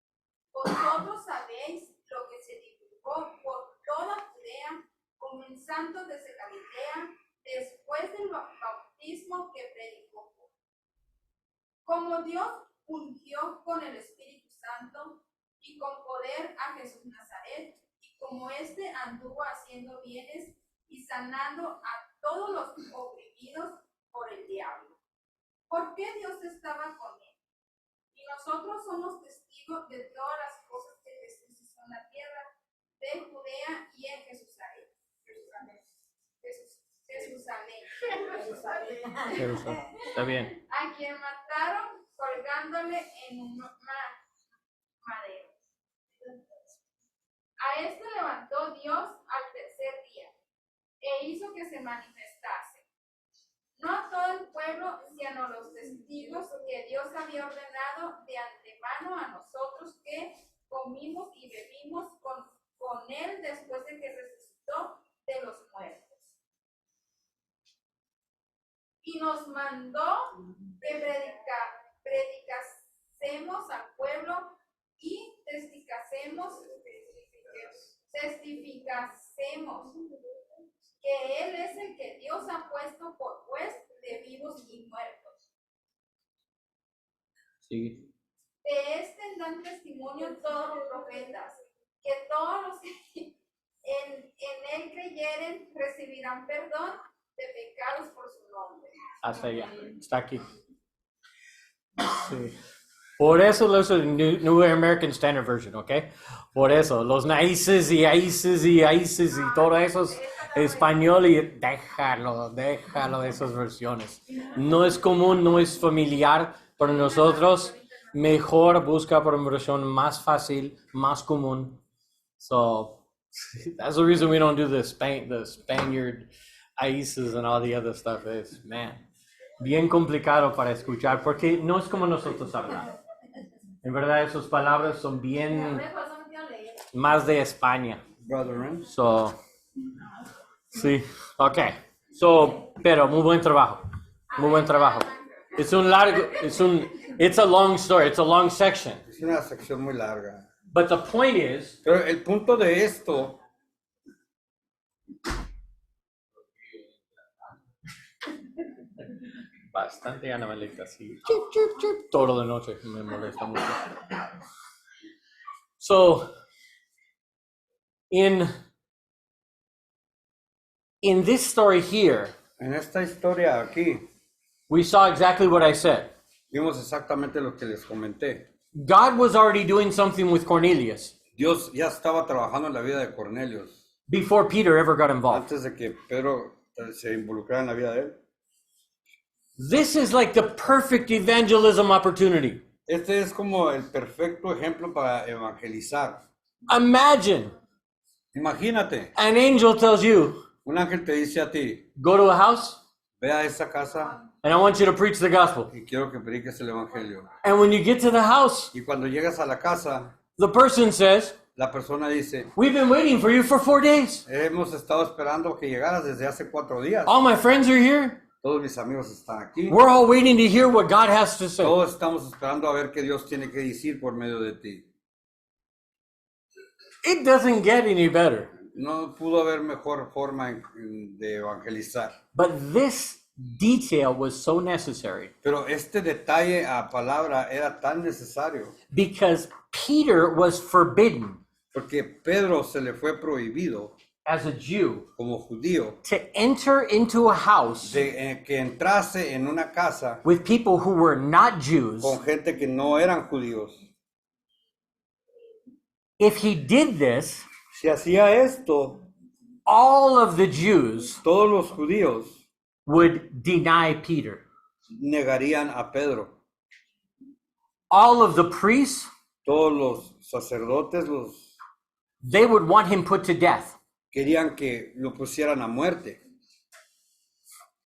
Vosotros sabéis lo que se divulgó por toda Judea, comenzando desde Galilea, después del bautismo que predicó. Como Dios ungió con el Espíritu Santo y con poder a Jesús Nazaret, y como éste anduvo haciendo bienes y sanando a todos los oprimidos por el diablo. ¿Por qué Dios estaba con él? Y nosotros somos testigos de todas las cosas que Jesús hizo en la tierra de Judea y en Jerusalén. Está bien. A quien mataron colgándole en un madero. A este levantó Dios al tercer día e hizo que se manifestase, no a todo el pueblo, sino a los testigos que Dios había ordenado de antemano a nosotros, que comimos y bebimos con él después de que resucitó de los muertos. Y nos mandó que predicásemos al pueblo y testificásemos que Él es el que Dios ha puesto por juez de vivos y muertos. Sí. De este dan testimonio todos los profetas, que todos los que en Él creyeren recibirán perdón de pecados por su nombre. Hasta allá. Está aquí. Sí. Por eso lo uso en New American Standard Version, ¿ok? Por eso, los naices y aices y todo eso es español, y déjalo de esas versiones. No es común, no es familiar para nosotros. Mejor busca por una versión más fácil, más común. So, that's the reason we don't do the Spaniard aices and all the other stuff is, man, bien complicado para escuchar, porque no es como nosotros hablamos. En verdad, esas palabras son bien más de España. Brethren. So, sí, okay. So, pero muy buen trabajo. Muy buen trabajo. It's a long story, it's a long section. Es una sección muy larga. But the point is, Pero el punto de esto bastante animalita, sí. Chip, chip, chip. Toda la noche me molesta mucho. So, in this story here, en esta historia aquí, we saw exactly what I said. vimos exactamente lo que les comenté. God was already doing something with Cornelius Dios ya estaba trabajando en la vida de Cornelio before Peter ever got involved. antes de que Pedro se involucrara en la vida de él. This is like the perfect evangelism opportunity. Este es como el perfecto ejemplo para evangelizar. Imagine Imagínate, an angel tells you, un ángel te dice a ti, go to a house ve a esa casa and I want you to preach the gospel. y quiero que prediques el evangelio. And when you get to the house, Y cuando llegas a la casa, the person says, la persona dice, we've been waiting for you for 4 days. hemos estado esperando que llegaras desde hace 4 días. All my friends are here. Todos mis amigos están aquí. We're all waiting to hear what God has to say. Todos estamos esperando a ver qué Dios tiene que decir por medio de ti. It doesn't get any better. No pudo haber mejor forma de evangelizar. But this detail was so necessary Pero este detalle a palabra era tan necesario because Peter was forbidden porque Pedro se le fue prohibido as a Jew como judío to enter into a house que entrase en una casa with people who were not Jews. con gente que no eran judíos. If he did this, Si hacía esto, all of the Jews todos los judíos would deny Peter. negarían a Pedro. All of the priests, Todos los sacerdotes they would want him put to death. querían que lo pusieran a muerte.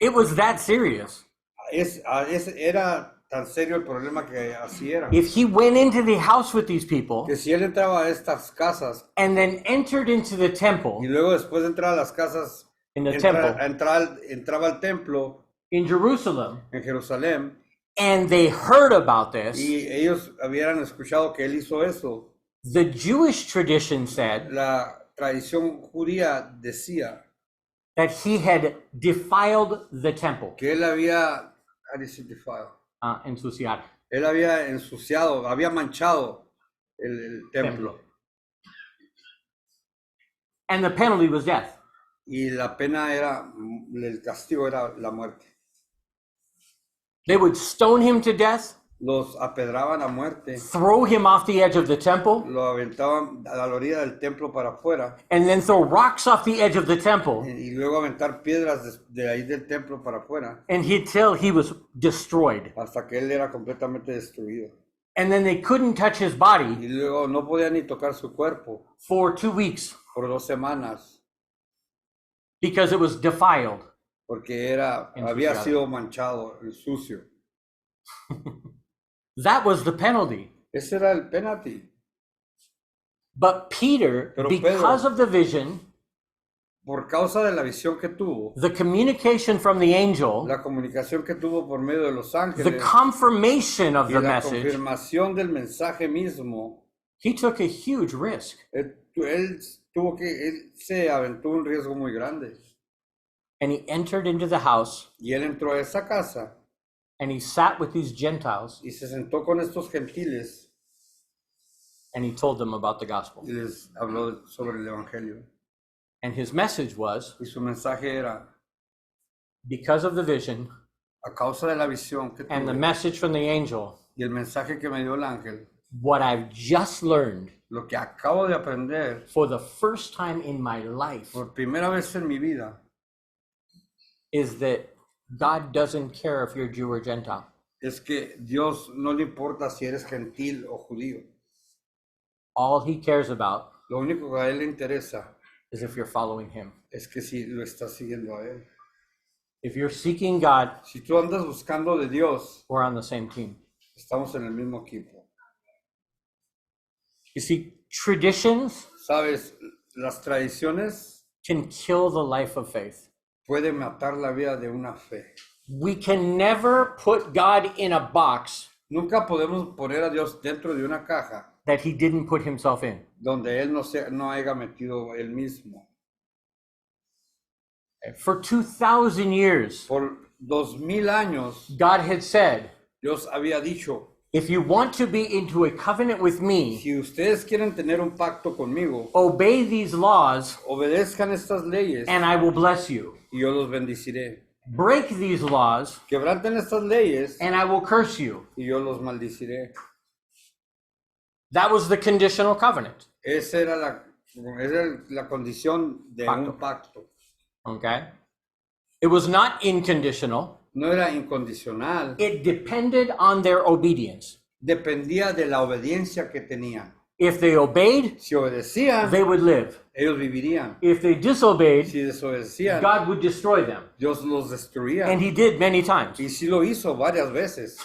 It was that serious. Era tan serio el problema que así era. If he went into the house with these people Que si él entraba a estas casas and then entered into the y temple luego después de entrar a las casas, in the temple entraba al templo in Jerusalem, en Jerusalén and they heard about this, y ellos habían escuchado que él hizo eso, the Jewish tradition said la tradición judía decía that he had defiled the temple, que él había ensuciar. él había ensuciado, había manchado el templo And the penalty was death. y la pena era, el castigo era la muerte. They would stone him to death, Los apedraban a muerte, throw him off the edge of the temple, lo aventaban a la orilla del templo para afuera and then throw rocks off the edge of the temple y luego aventar piedras de ahí del templo para afuera until he was destroyed. hasta que él era completamente destruido. And then they couldn't touch his body Y luego no podía ni tocar su cuerpo for 2 weeks por 2 semanas because it was defiled. porque había sido manchado, sucio. That was the penalty. Ese era el penalty. But Peter, Pero because Pedro- of the vision, Por causa de la visión que tuvo, the communication from the angel, la comunicación que tuvo por medio de los the ángeles confirmation of y the la message, confirmación del mensaje mismo, he took a huge risk. él se aventó un riesgo muy grande. And he entered into the house Y él entró a esa casa and he sat with these Gentiles y se sentó con estos gentiles and he told them about the gospel. y les habló sobre el evangelio. And his message was, Y su mensaje era, because of the vision a causa de la visión que and the tuve message from the angel, y el mensaje que me dio el ángel, what I've just learned lo que acabo de aprender for the first time in my life por primera vez en mi vida is that God doesn't care if you're Jew or Gentile. es que Dios no le importa si eres gentil o judío. All he cares about Lo único que a él le interesa is if you're following him. es que si lo estás siguiendo a él. If you're seeking God, Si tú andas buscando de Dios, we're on the same team. estamos en el mismo equipo. You see, traditions Sabes, las tradiciones can kill the life of faith. pueden matar la vida de una fe. We can never put God in a box Nunca podemos poner a Dios dentro de una caja that he didn't put himself in. donde Él no haya metido Él mismo. For 2,000 years, Por 2000 años, God had said, Dios había dicho, if you want to be into a covenant with me, si ustedes quieren tener un pacto conmigo, obey these laws obedezcan estas leyes and I will bless you. y yo los bendeciré. Break these laws Quebranten estas leyes and I will curse you. y yo los maldiciré. That was the conditional covenant. Esa era la condición de un pacto. Okay? It was not inconditional. No era incondicional, It depended on their obedience. dependía de la obediencia que tenían. If they obeyed, Si obedecían, they would live. ellos vivirían. If they disobeyed, Si desobedecían, God would destroy them. Dios los destruía. And he did many times. Y sí lo hizo varias veces.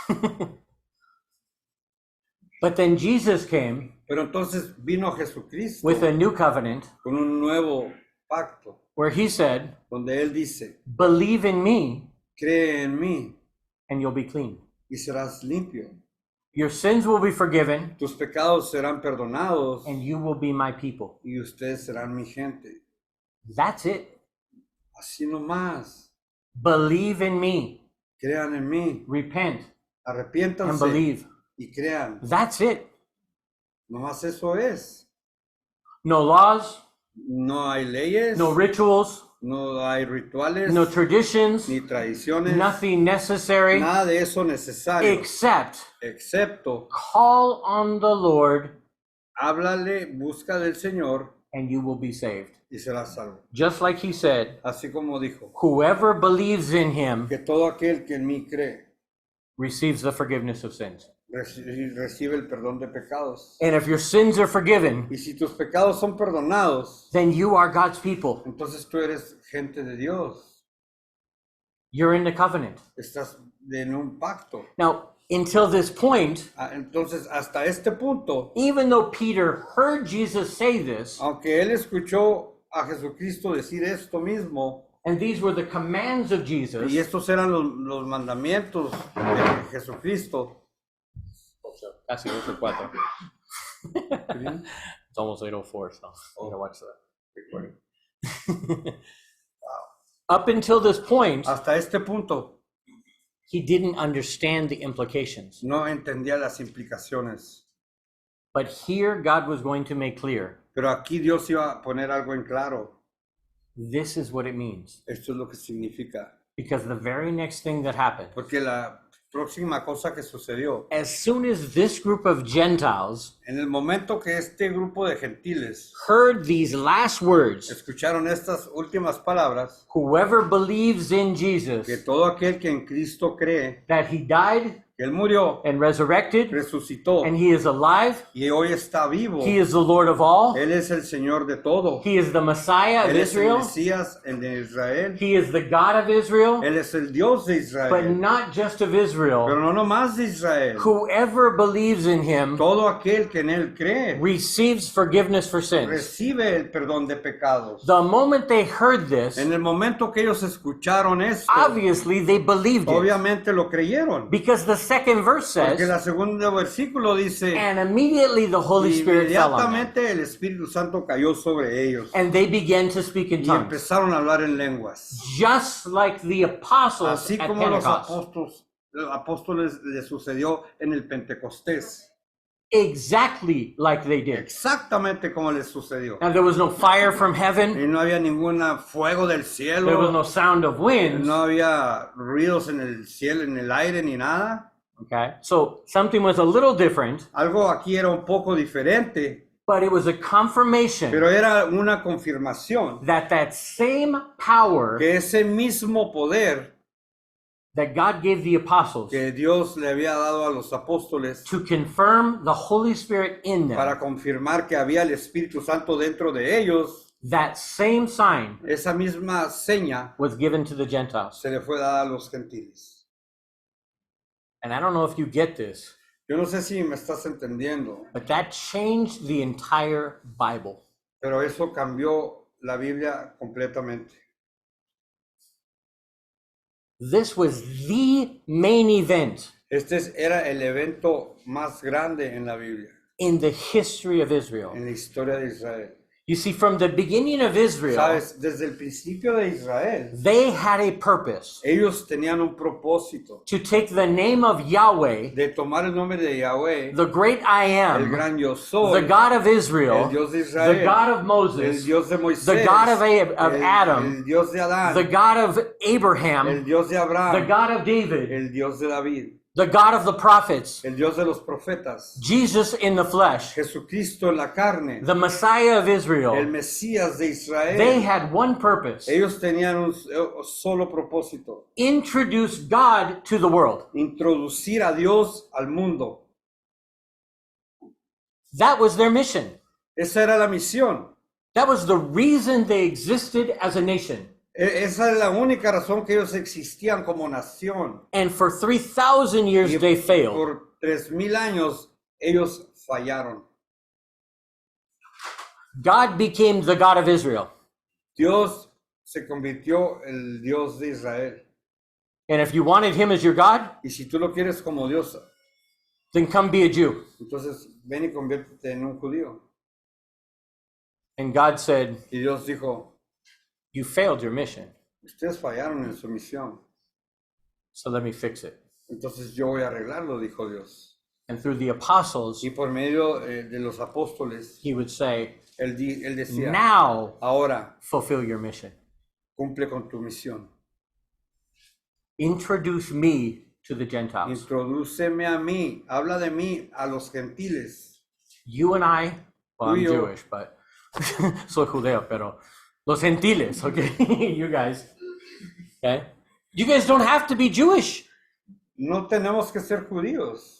But then Jesus came Pero entonces vino Jesucristo with a new covenant con un nuevo pacto, where he said, donde Él dice believe in me cree en mí and you'll be clean. y serás limpio. Your sins will be forgiven, Tus pecados serán perdonados and you will be my people. y ustedes serán mi gente. That's it. Así nomás. Believe in me. Crean en mí. Repent and Arrepiéntanse believe. y crean. That's it. Nomás eso es. No laws, No hay leyes, no rituals, no hay rituales, no traditions, ni tradiciones, nothing necessary nada de eso necesario, except excepto call on the Lord háblale, busca del Señor and you will be saved. y serás salvo. Just like he said, Así como dijo, whoever believes in him que todo aquel que en mí cree receives the forgiveness of sins. recibe el perdón de pecados. And if your sins are forgiven, Y si tus pecados son perdonados, then you are God's people. entonces tú eres gente de Dios. You're in the covenant. Estás en un pacto. Now, until this point, Entonces, hasta este punto, even though Peter heard Jesus say this, aunque él escuchó a Jesucristo decir esto mismo, and these were the commands of y Jesus, estos eran los mandamientos de Jesucristo, casi 8:04. It's almost 8:04, so I'm gonna watch the recording. Up until this point, hasta este punto he didn't understand the implications. no entendía las implicaciones. But here God was going to make clear, Pero aquí Dios iba a poner algo en claro. this is what it means. Esto es lo que significa. Because the very next thing that happened, Porque la próxima cosa que sucedió, as soon as this group of Gentiles en el momento que este grupo de gentiles heard these last words, escucharon estas últimas palabras, whoever believes in que Jesus, todo aquel que en Cristo cree, that he died que Él murió, and resurrected, resucitó and he is alive, y hoy está vivo, he is the Lord of all, Él es el Señor de todo, he is the Messiah of Él es el Israel, Mesías, el de Israel, he is the God of Israel, Él es el Dios de but Israel, not just of pero Israel. no nomás de Israel, Whoever believes in him todo aquel que en Él cree, receives forgiveness for sins. recibe el perdón de pecados. The moment they heard this, En el momento que ellos escucharon esto, obviously they believed it. obviamente lo creyeron. Because the second verse Porque says, el segundo versículo dice, and immediately the Holy Spirit fell on them. inmediatamente el Espíritu Santo cayó sobre ellos And they began to speak in y tongues. empezaron a hablar en lenguas. Just like the apostles Así at como los Pentecost. apóstoles le sucedió en el Pentecostés. Exactly like they did. Exactamente como les sucedió. And there was no fire from heaven. Y no había ningún fuego del There was cielo. no sound of winds. No había ruidos en el cielo, en el aire, ni nada. Okay, so something was a little different, Algo aquí era un poco diferente, but it was a confirmation pero era una confirmación that that same power que ese mismo poder that God gave the apostles que Dios le había dado a los apóstoles to confirm the Holy Spirit in them, para confirmar que había el Espíritu Santo dentro de ellos, that same sign esa misma seña was given to the Gentiles. se le fue dada a los gentiles. And I don't know if you get this, Yo no sé si me estás entendiendo, but that changed the entire Bible. pero eso cambió la Biblia completamente. This was the main event Era el evento más grande en la Biblia, in the history of Israel. en la historia de Israel. You see, from the beginning of Israel, Sabes, desde el principio de Israel, they had a purpose ellos tenían un propósito to take the name of Yahweh, de tomar el nombre de Yahweh, the great I el am, gran yo soy, the God of el Israel, Dios de the Israel, God of el Moses, Dios de Moisés, the God of Adam, el Dios de Adán, the God of el Abraham, Dios de the Abraham, God of David, el Dios de David, the God of the prophets, el Dios de los profetas, Jesus in the flesh, Jesucristo en la carne, the Messiah of el Israel. Mesías de Israel. They had one purpose: Ellos tenían un solo propósito, introduce God to the world. introducir a Dios al mundo. That was their mission. Esa era la misión. That was the reason they existed as a nation. Esa es la única razón que ellos existían como nación. And for 3,000 years Y they failed. por 3000 años ellos fallaron. God became the God of Israel. Dios se convirtió en el Dios de Israel. And if you wanted him as your God, Y si tú lo quieres como Dios, then come be a Jew. entonces ven y conviértete en un judío. And God said, Y Dios dijo, you failed your mission, ustedes fallaron en su misión. so let me fix it. Entonces yo voy a arreglarlo, dijo Dios. And through the apostles, Y por medio de los apóstoles, he would say, él decía, now ahora fulfill your mission. cumple con tu misión. Introduce me to the Gentiles. Introdúceme a mí, habla de mí a los gentiles. You and I, well, I'm Tú y yo. Jewish, but soy judeo, pero los gentiles, okay? You guys, okay? You guys don't have to be Jewish. No tenemos que ser judíos.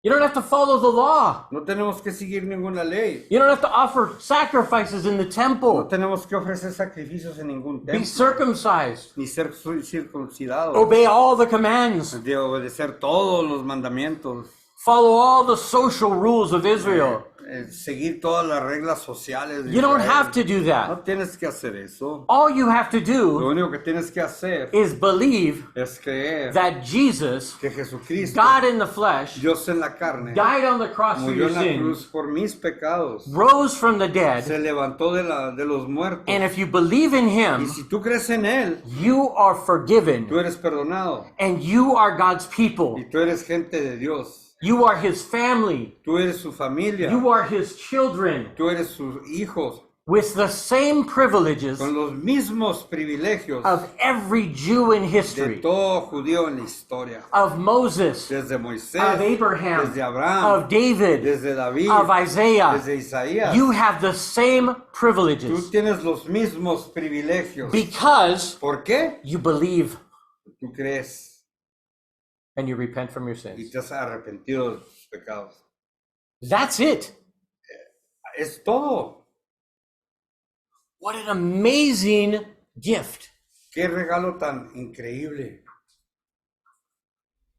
You don't have to follow the law. No tenemos que seguir ninguna ley. You don't have to offer sacrifices in the No temple. tenemos que ofrecer sacrificios en ningún Be templo. circumcised. Ni ser circuncidados. Obey all the commands. De obedecer todos los mandamientos. Follow all the social rules of Israel. Seguir todas las reglas sociales de You don't Israel. have to do that. No tienes que hacer eso. All you have to Lo do único que tienes que hacer is believe es creer that Jesus, que Jesucristo, God in the flesh, Dios en la carne, died on the cross for murió your en la sins, cruz por mis pecados, rose from the se dead, levantó de los muertos. and if you believe in Y him, si tú crees en Él, you are tú forgiven, eres perdonado and you are God's people. y tú eres gente de Dios. You are his family. Tú eres su familia, You are his children tú eres sus hijos, with the same privileges con los mismos privilegios of every Jew in de history, todo judío en la historia. of Moses, Desde Moisés, of Abraham, desde Abraham, of David, desde David, of Isaiah. desde Isaías. You have the same Tú privileges tienes los mismos privilegios. because ¿Por qué? you believe Tú crees and you repent from your y sins. te has arrepentido de tus pecados. That's it. Es todo. What an amazing gift. Qué regalo tan increíble.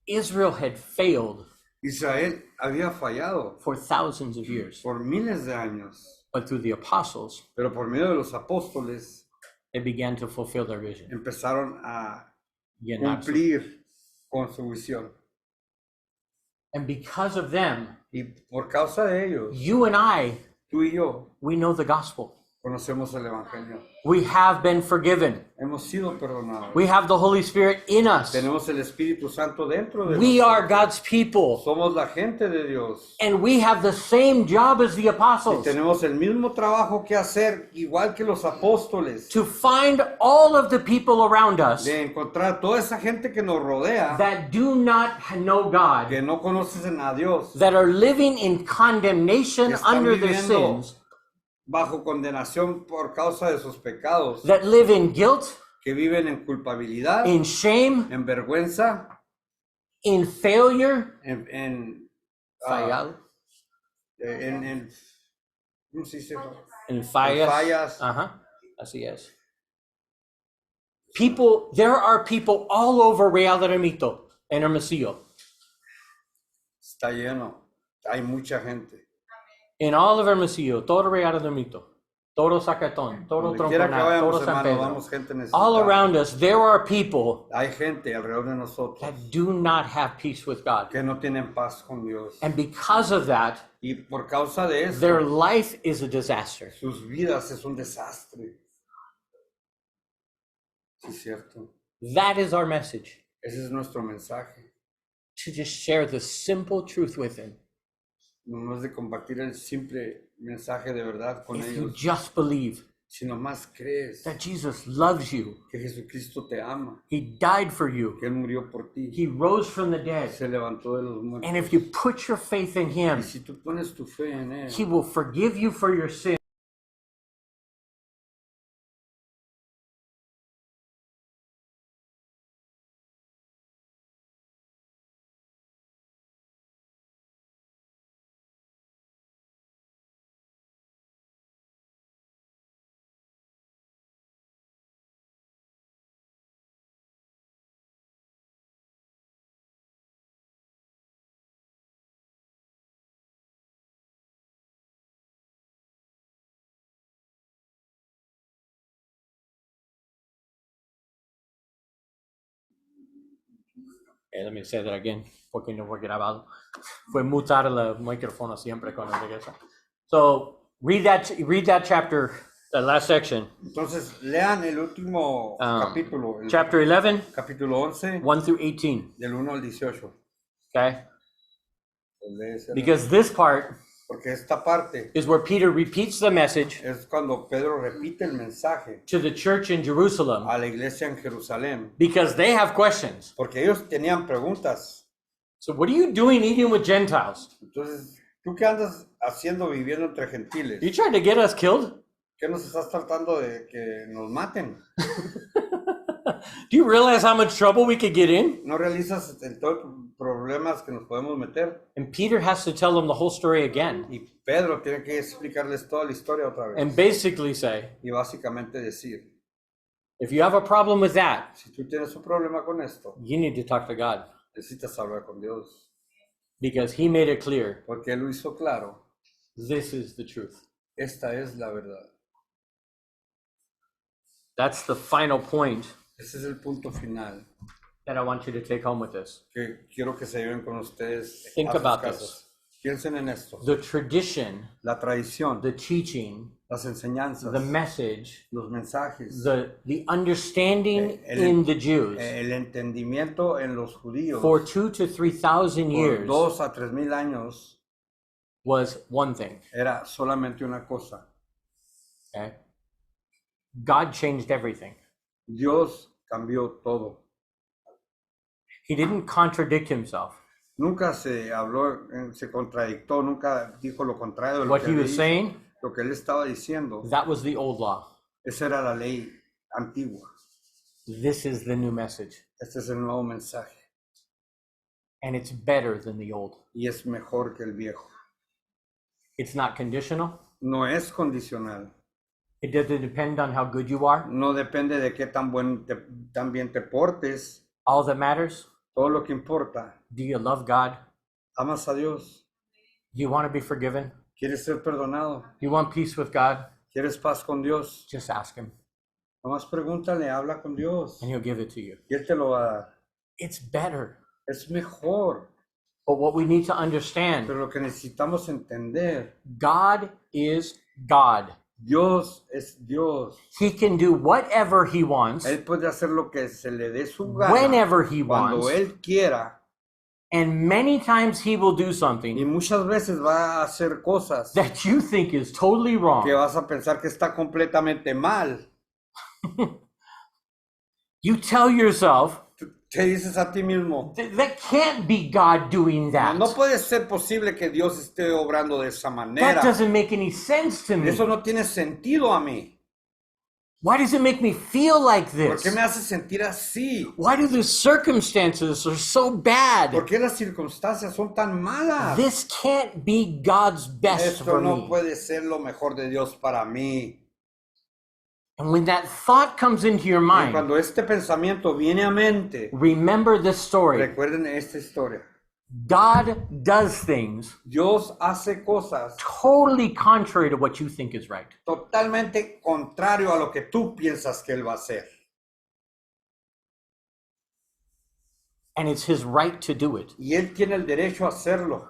Israel had failed Israel había fallado for thousands of years, por miles de años, but through the apostles, pero por medio de los apóstoles they began to fulfill their vision. empezaron a Llenarse. cumplir con su visión. And because of them, Y por causa de ellos, you and I, tú y yo we know the gospel. conocemos el Evangelio. We have been forgiven. Hemos sido perdonados. We have the Holy Spirit in us. Tenemos el Espíritu Santo dentro de We are nosotros. God's people. Somos la gente de Dios. And we have the same job as the Y apostles tenemos el mismo trabajo que hacer, igual que los apóstoles, to find all of the people around us de encontrar toda esa gente que nos rodea, that do not know God, que no conocen a Dios, that are living in condemnation que están under their viviendo sins, bajo condenación por causa de sus pecados, that live in guilt, que viven en culpabilidad, in shame, en vergüenza, in failure. ah, Fallar. ¿cómo se dice? In fallas. fallas. Uh-huh. Así es. People, there are people all over Real de Remito and Hermosillo. Está lleno, hay mucha gente. In all of Hermosillo, todo Real de Remito, todo Zacatón, todo Donde quiera que Tronconar, vayamos, todo San hermano, Pedro. vamos gente necesitada. All around us, there are people Hay gente alrededor de nosotros that do not have peace with God. que no tienen paz con Dios. And because of that, Y por causa de eso, their life is a disaster. sus vidas es un desastre. Sí, cierto. That is our message, Ese es nuestro mensaje. to just share the simple truth with them. No es de compartir el simple mensaje de verdad con If you ellos, just believe sino más crees that Jesus loves you, que Jesucristo te ama, He died for you, que Él murió por ti, He rose from the dead, se levantó de los muertos. and if you put your faith in Y Him, si tú pones tu fe en Él, He will forgive you for your sins. Let me say that again, porque no fue grabado. Fue mutar el micrófono siempre cuando regresa. So, read that chapter, the last section. Entonces, lean el último capítulo, el Chapter 11, capítulo 11, 1 through 18. del 1 al 18. Okay? Léeselo. Because this part Porque esta parte is where Peter repeats the message es cuando Pedro repite el mensaje to the church in Jerusalem a la iglesia en Jerusalén. because they have questions. Porque ellos tenían preguntas. So, what are you doing eating with Gentiles? Entonces, ¿tú qué andas haciendo viviendo entre gentiles? You trying to get us killed? ¿Qué nos estás tratando de que nos maten? Do you realize how much trouble we could get in? ¿No realizas en todos los problemas que nos podemos meter? And Peter has to tell them the whole story again Y Pedro tiene que explicarles toda la historia otra vez. and basically say, Y básicamente decir, if you have a problem with that, si tú tienes un problema con esto, you need to talk to God necesitas hablar con Dios. because he made it clear Porque Él lo hizo claro. this is the truth. Esta es la verdad. That's the final point Ese es el punto final that I want you to take home with this. que quiero que se lleven con ustedes Think a sus about casas. Piensen en esto. The tradition, La tradición, the teaching, las enseñanzas, the message, los mensajes, the understanding El- in the Jews el entendimiento en los judíos for 2,000 to 3,000 por years 2 a 3,000 años was one thing. era solamente una cosa. Okay? God changed everything. Dios cambió todo. He didn't contradict himself. Nunca se habló, se contradictó, nunca dijo lo contrario de lo What que he él was hizo. saying, Lo que él estaba diciendo, that was the old law. esa era la ley antigua. This is the new message. Este es el nuevo mensaje And it's better than the old. y es mejor que el viejo. It's not conditional. No es condicional. It doesn't depend on how good you are. No depende de qué tan bien te portes. All that matters, Todo lo que importa, do you love God? amas a Dios, Do you want to be forgiven? quieres ser perdonado, Do you want peace with God? quieres paz con Dios. Just ask him Nomás pregúntale, habla con Dios and he'll give it to you. y Él te lo va a dar. It's better. Es mejor, But what we need to understand, pero lo que necesitamos entender, God is God. Dios es Dios. He can do whatever he wants, Él puede hacer lo que se le dé su gana, whenever he cuando wants, Él quiera, and many times he will do y something muchas veces va a hacer cosas that you think is totally wrong. que vas a pensar que está completamente mal. You tell yourself, Tú te dices a ti mismo, that can't be God doing that. no puede ser posible que Dios esté obrando de esa That manera. doesn't make any sense to me. Eso no tiene sentido a mí. Why does it make me feel like ¿Por this? qué me hace sentir así? Why do the circumstances are so bad? ¿Por qué las circunstancias son tan malas? This can't be God's best Esto for no me. puede ser lo mejor de Dios para mí. And when that thought comes into your Y mind, cuando este pensamiento viene a mente, remember this story. recuerden esta historia. God does things Dios hace cosas totally contrary to what you think is right. totalmente contrario a lo que tú piensas que Él va a hacer. And it's his right to do it. Y Él tiene el derecho a hacerlo.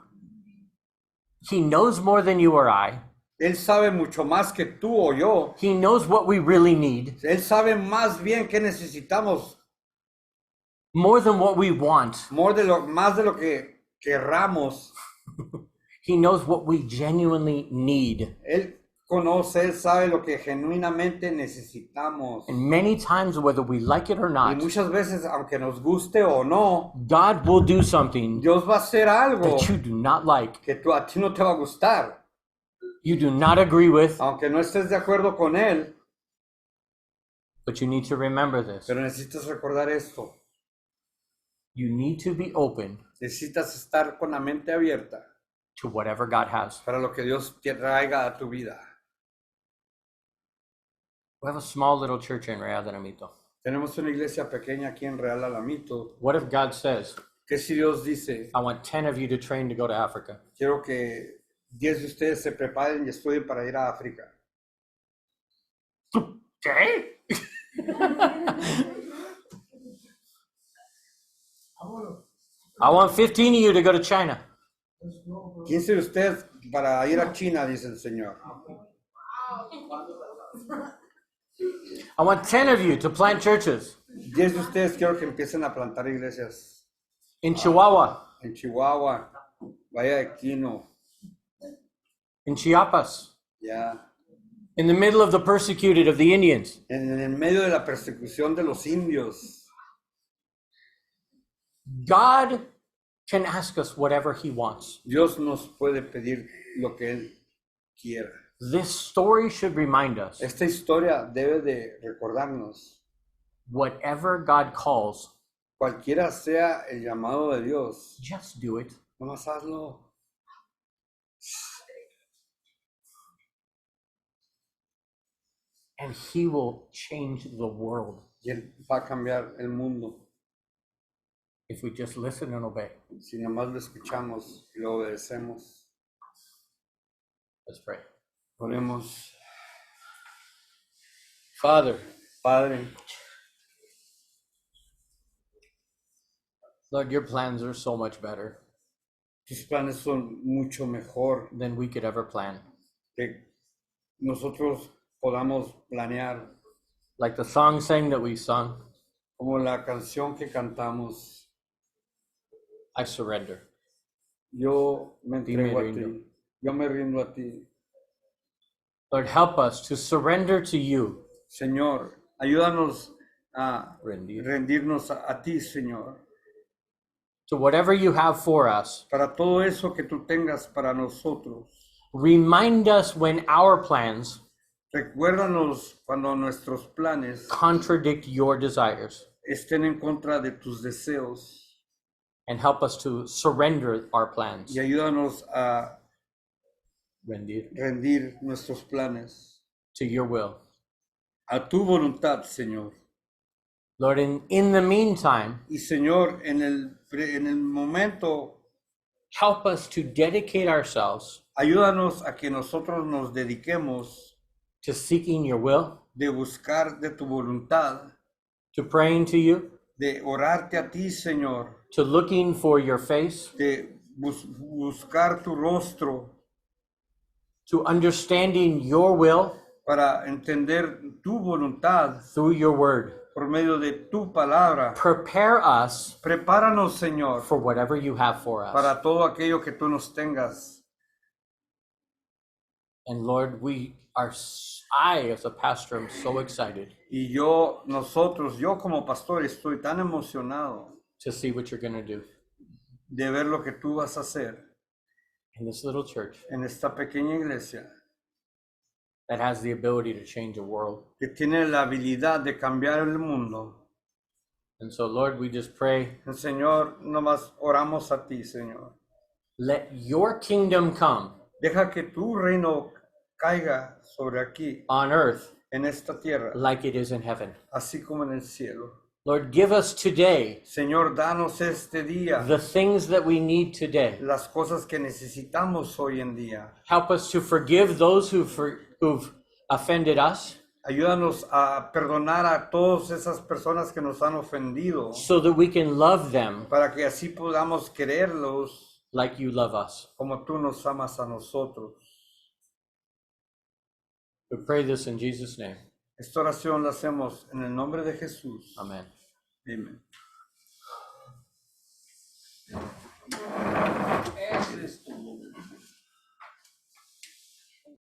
He knows more than you or I. Él sabe mucho más que tú o yo. He knows what we really need, Él sabe más bien qué necesitamos, more than what we want. más de lo que querramos. He knows what we genuinely need. Él conoce, Él sabe lo que genuinamente necesitamos. And many times, whether we like it or Y not, muchas veces, aunque nos guste o no, God will do something Dios va a hacer algo that you do not like, que a ti no te va a gustar. you do not agree with, Aunque no estés de acuerdo con Él, but you need to remember this. pero necesitas recordar esto. You need to be open Necesitas estar con la mente abierta to whatever God has. para lo que Dios te traiga a tu vida. We have a small little church in Real de Ramito. Tenemos una iglesia pequeña aquí en Real Alamito. What if God says, Que si Dios dice, I want 10 of you to train to go to Africa? quiero que 10 de ustedes se preparen y estudien para ir a África. Okay. I want 15 of you to go to China. 15 de ustedes para ir a China, dice el Señor. I want 10 of you to plant churches 10 de ustedes quiero que empiecen a plantar iglesias in Chihuahua, en Chihuahua, Valle de Quino, in Chiapas, ya, in the middle of the persecuted of the Indians. en el medio de la persecución de los indios. God can ask us whatever he wants. Dios nos puede pedir lo que Él quiera. This story should remind us Esta historia debe de recordarnos, whatever God calls, cualquiera sea el llamado de Dios, just do it. nomás hazlo. And he will change the world Y Él va a cambiar el mundo if we just listen and obey. si nomás lo escuchamos y lo obedecemos. Let's pray. Oremos. Father, Padre, Lord, your plans are so much better tus planes son mucho mejor than we could ever plan. que nosotros podamos planear, Like the song sang that we sung, como la canción que cantamos. I surrender. Yo me entrego a rindo. ti, yo me rindo a ti. Lord, help us to surrender to you. Señor, ayúdanos a Rendir. rendirnos a ti, Señor, To whatever you have for us. para todo eso que tú tengas para nosotros. Remind us when our plans Recuérdanos cuando nuestros planes contradict your desires, estén en contra de tus deseos and help us to surrender our plans. y ayúdanos a Rendir. rendir nuestros planes To your will. a tu voluntad, Señor. Lord, in the meantime, Y Señor, en el momento, help us to dedicate ourselves ayúdanos a que nosotros nos dediquemos to seeking your will, de buscar de tu voluntad, to praying to you, de orarte a ti, Señor, to looking for your face, de buscar tu rostro to understanding your will para entender tu voluntad through your word. por medio de tu palabra. Prepare us Prepáranos, Señor, for whatever you have for us. para todo aquello que tú nos tengas. And Lord, I as a pastor am so excited Y nosotros, yo como pastor estoy tan emocionado to see what you're going to do de ver lo que tú vas a hacer in this little church en esta pequeña iglesia that has the ability to change the world. que tiene la habilidad de cambiar el mundo. And so, Lord, we just pray, El Señor, nomás oramos a ti, Señor. let your kingdom come Deja que tu reino caiga sobre aquí, on earth en esta tierra, like it is in heaven. así como en el cielo. Lord, give us today Señor, danos este día the things that we need today. las cosas que necesitamos hoy en día. Help us to forgive those who've offended us, Ayúdanos a perdonar a todas esas personas que nos han ofendido, so that we can love them para que así podamos quererlos like you love us. como tú nos amas a nosotros. We pray this in Jesus' name. Esta oración la hacemos en el nombre de Jesús. Amen. Amén.